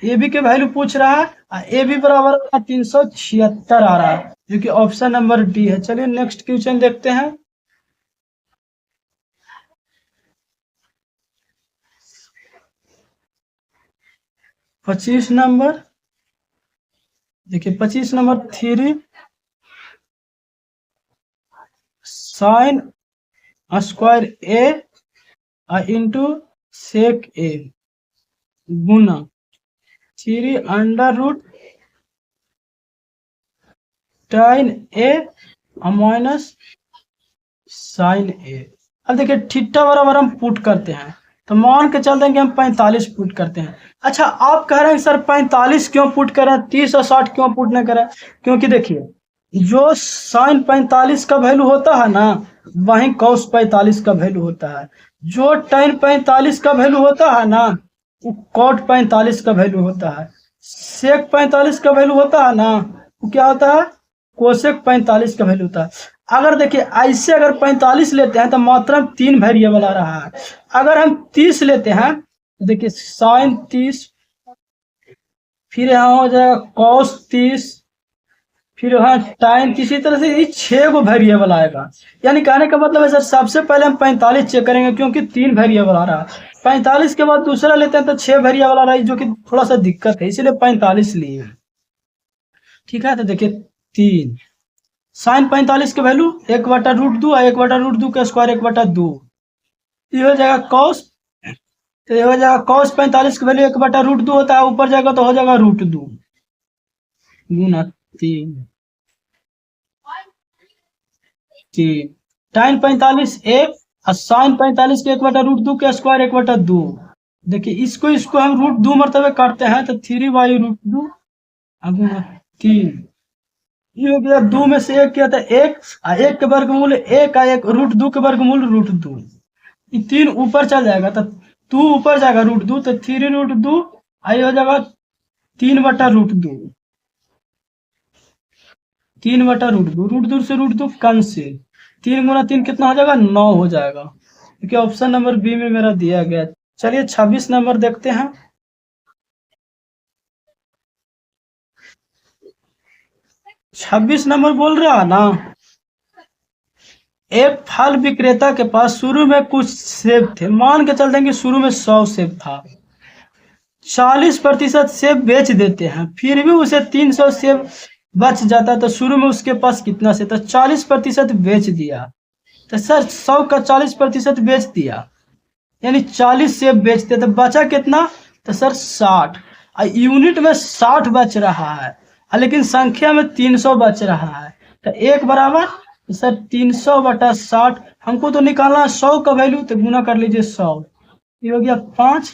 ए बी के वैल्यू पूछ रहा है, ए बी बराबर 376 आ रहा है, जो कि ऑप्शन नंबर डी है। चलिए नेक्स्ट क्वेश्चन देखते हैं। पच्चीस नंबर, देखिए 25 नंबर, 3 साइन स्क्वायर ए इंटू सेक ए गुना 3 अंडर रूट टाइन ए माइनस साइन ए। अब देखिए थीटा बराबर हम पुट करते हैं, तो मान के चलते हैं कि हम 45 पुट करते हैं। अच्छा आप कह रहे हैं सर 45 क्यों पुट करें, 30 और 60 क्यों पुट नहीं करें, क्योंकि देखिए जो साइन 45 का वैल्यू होता है ना, वहीं कॉस 45 का वैल्यू होता है। जो टाइन 45 का वैल्यू होता है ना, वो कॉट 45 का वैल्यू होता है। सेक 45 का वैल्यू होता है ना, वो क्या होता है, कोसेक 45 का वैल्यू होता है। अगर देखिए ऐसे अगर 45 लेते हैं तो मात्रा में 3 वेरिएबल आ रहा है। अगर हम 30 लेते हैं तो देखिए साइन 30, फिर यहाँ हो जाएगा कॉस 30, फिर यहाँ टाइन, इसी तरह से ये 6 गो वेरिएबल आएगा। यानी कहने का मतलब है सर सबसे पहले हम 45 चेक करेंगे क्योंकि 3 वेरिएबल आ रहा है। 45 के बाद दूसरा लेते हैं तो 6 वेरिएबल आ रहा है, जो कि थोड़ा सा दिक्कत है, इसीलिए 45 लिए। ठीक है, तो देखिए 3 साइन 45 के वैल्यू 1/√2 और 1/√2 का स्क्वायर 1/2, ये हो जाएगा कॉस, तो ये हो जाएगा कॉस 45 की वैल्यू 1/√2 होता है, ऊपर जाएगा तो हो जाएगा √2 गुना 3 टाइन 45 1 और साइन 45 के 1/√2 का स्क्वायर 1/2। देखिए इसको हम √2 मरतबे काटते हैं तो 3/√2 गुना 3, ये हो गया 2 में से 1 किया था 1 और 1 के वर्गमूल 1 और 1 √2 के वर्गमूल √2, ये 3 ऊपर चल जाएगा तो 2 ऊपर जाएगा √2, तो 3√2 आई हो जाएगा 3/√2, 3/√2, √2 से √2 कैंसिल, 3 गुना 3 कितना हो जाएगा, 9 हो जाएगा, क्योंकि ऑप्शन नंबर बी में मेरा दिया गया। चलिए 26 नंबर देखते हैं। 26 नंबर बोल रहा है ना, एक फल विक्रेता के पास शुरू में कुछ सेब थे, मान के चलते हैं कि शुरू में 100 सेब था, 40% सेब बेच देते हैं, फिर भी उसे 300 सेब बच जाता है, तो शुरू में उसके पास कितना सेब था, 40% बेच दिया, तो सर 100 का 40% बेच दिया यानी 40 सेब बेचते, तो बचा कितना, तो सर 60, यूनिट में 60 बच रहा है लेकिन संख्या में 300 बच रहा है, तो 1 बराबर, तो सर 300/60, हमको तो निकालना है 100 का वैल्यू, तो गुना कर लीजिए 100, ये हो गया 5,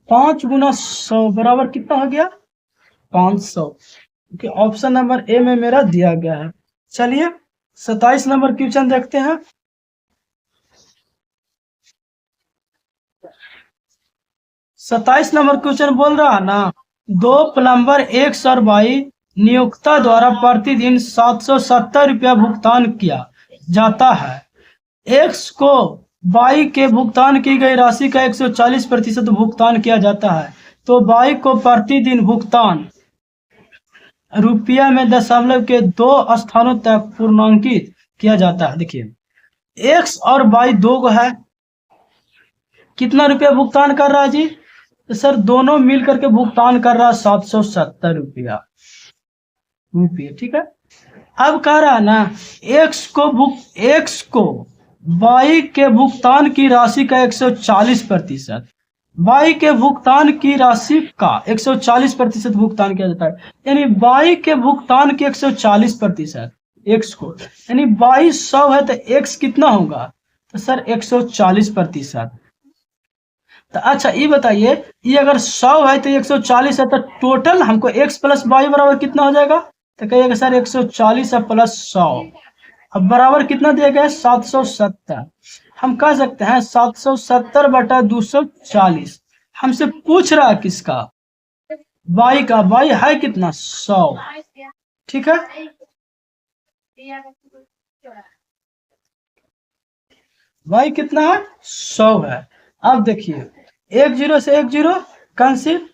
5 गुना 100 बराबर कितना हो गया, 500, क्योंकि ऑप्शन नंबर ए में मेरा दिया गया है। चलिए 27 नंबर क्वेश्चन देखते हैं। 27 नंबर क्वेश्चन बोल रहा है ना, 2 प्लम्बर एक सर बाई नियोक्ता द्वारा प्रतिदिन 770 रुपया भुगतान किया जाता है। एक्स को वाई के भुगतान की गई राशि का 140% भुगतान किया जाता है, तो वाई को प्रतिदिन भुगतान रुपया में दशमलव के 2 स्थानों तक पूर्णांकित किया जाता है। देखिए एक्स और वाई दो को है, कितना रुपया भुगतान कर रहा है जी? तो सर दोनों मिल करके भुगतान कर रहा है 770 रुपया। ठीक है। अब कह रहा है ना एक्स को वाई के भुगतान की राशि का 140%, वाई के भुगतान की राशि का 140% भुगतान किया जाता है, यानी वाई के भुगतान की 140% एक्स को, यानी वाई 100 है तो एक्स कितना होगा? तो सर 140%। तो अच्छा ये बताइए, ये अगर 100 है तो 140 है, तो टोटल हमको एक्स प्लस वाई बराबर कितना हो जाएगा? तो कहिएगा सर 140 प्लस 100, अब बराबर कितना दिया गया है? 770। हम कह सकते हैं 770 बटा 240। हमसे पूछ रहा है किसका? वाई का। वाई है कितना? 100। ठीक है। वाई कितना है? 100 है। अब देखिए 10 से 10 कैंसिल,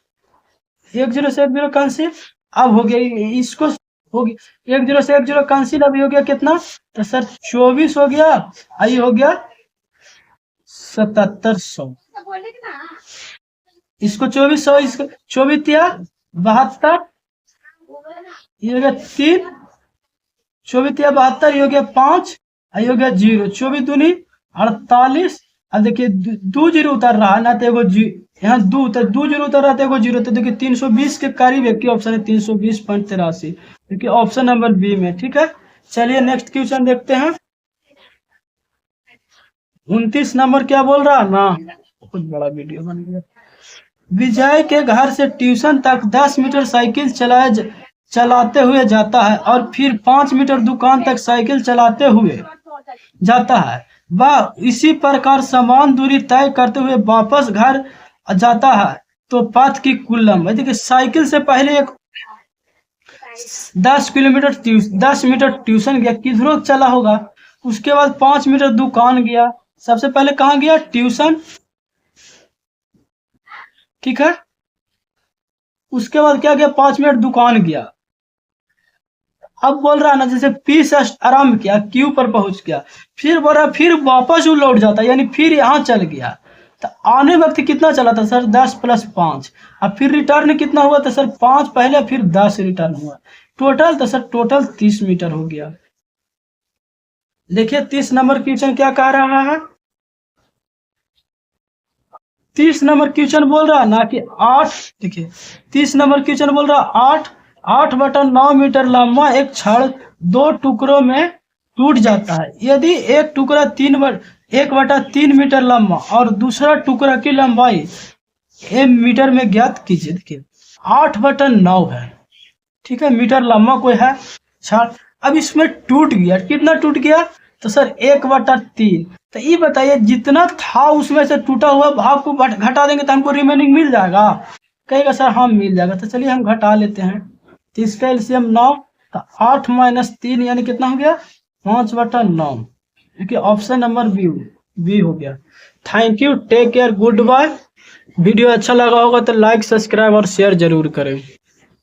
10 से 10 कैंसिल। अब हो गया इसको हो गया 10 से 10 कैंसिल। अभी हो गया कितना? तो सर 24 हो गया, आई हो गया 7700। इसको 2400, इसको 24 या 72, ये हो गया 3, 24 या 72, ये हो गया 5, ये हो गया 0, 24 दूनी 48। अब देखिए 2 0 उतर रहा है ना, तो एगो यहाँ 2 0 उतर रहा था, एगो 0, तो देखिए 320 के करीब एक ही ऑप्शन है, 320.83, देखिए ऑप्शन नंबर बी में। ठीक है। चलिए नेक्स्ट क्वेश्चन देखते हैं। 29 नंबर क्या बोल रहा है ना, कुछ बड़ा वीडियो बन गया। विजय के घर से ट्यूशन तक 10 मीटर साइकिल चलाते हुए जाता है और फिर 5 मीटर दुकान तक साइकिल चलाते हुए जाता है। वह इसी प्रकार समान दूरी तय करते हुए वापस घर जाता है, तो पथ की कुल लंबाई। देखिए साइकिल से पहले एक 10 मीटर ट्यूशन गया, किधरों चला होगा। उसके बाद 5 मीटर दुकान गया, सबसे पहले कहाँ गया? ट्यूशन। ठीक है। उसके बाद क्या गया? 5 मिनट दुकान गया। अब बोल रहा है ना, जैसे पी से आरंभ किया, क्यू पर पहुंच गया, फिर बोल रहा फिर वापस वो लौट जाता, यानी फिर यहाँ चल गया। तो आने वक्त कितना चला था सर? 10 + 5। अब फिर रिटर्न कितना हुआ? तो सर 5 पहले फिर 10 रिटर्न हुआ, टोटल तो सर टोटल 30 मीटर हो गया। देखिए 30 नंबर क्वेश्चन क्या कह रहा है? 30 नंबर क्वेश्चन बोल रहा है ना कि 8, देखिए 30 नंबर क्वेश्चन बोल रहा 8 बटा 9 मीटर लंबा एक छड़ 2 टुकड़ों में टूट जाता है। यदि एक टुकड़ा 1/3 मीटर लंबा और दूसरा टुकड़ा की लंबाई m मीटर में ज्ञात कीजिए। देखिए 8/9 है, ठीक है, मीटर लंबा कोई है छड़। अब इसमें टूट गया, कितना टूट गया? तो सर 1/3। तो ये बताइए जितना था उसमें से टूटा हुआ भाग को घटा देंगे तो हमको रिमेनिंग मिल जाएगा? कहेगा सर हाँ मिल जाएगा। तो चलिए हम घटा लेते हैं। तो इसका एलसीएम 9, तो 8 - 3 यानी कितना हो गया? 5/9, क्योंकि ऑप्शन नंबर बी हो गया। Thank you, take care, goodbye. Video अच्छा लगा होगा तो लाइक, सब्सक्राइब और शेयर जरूर करें।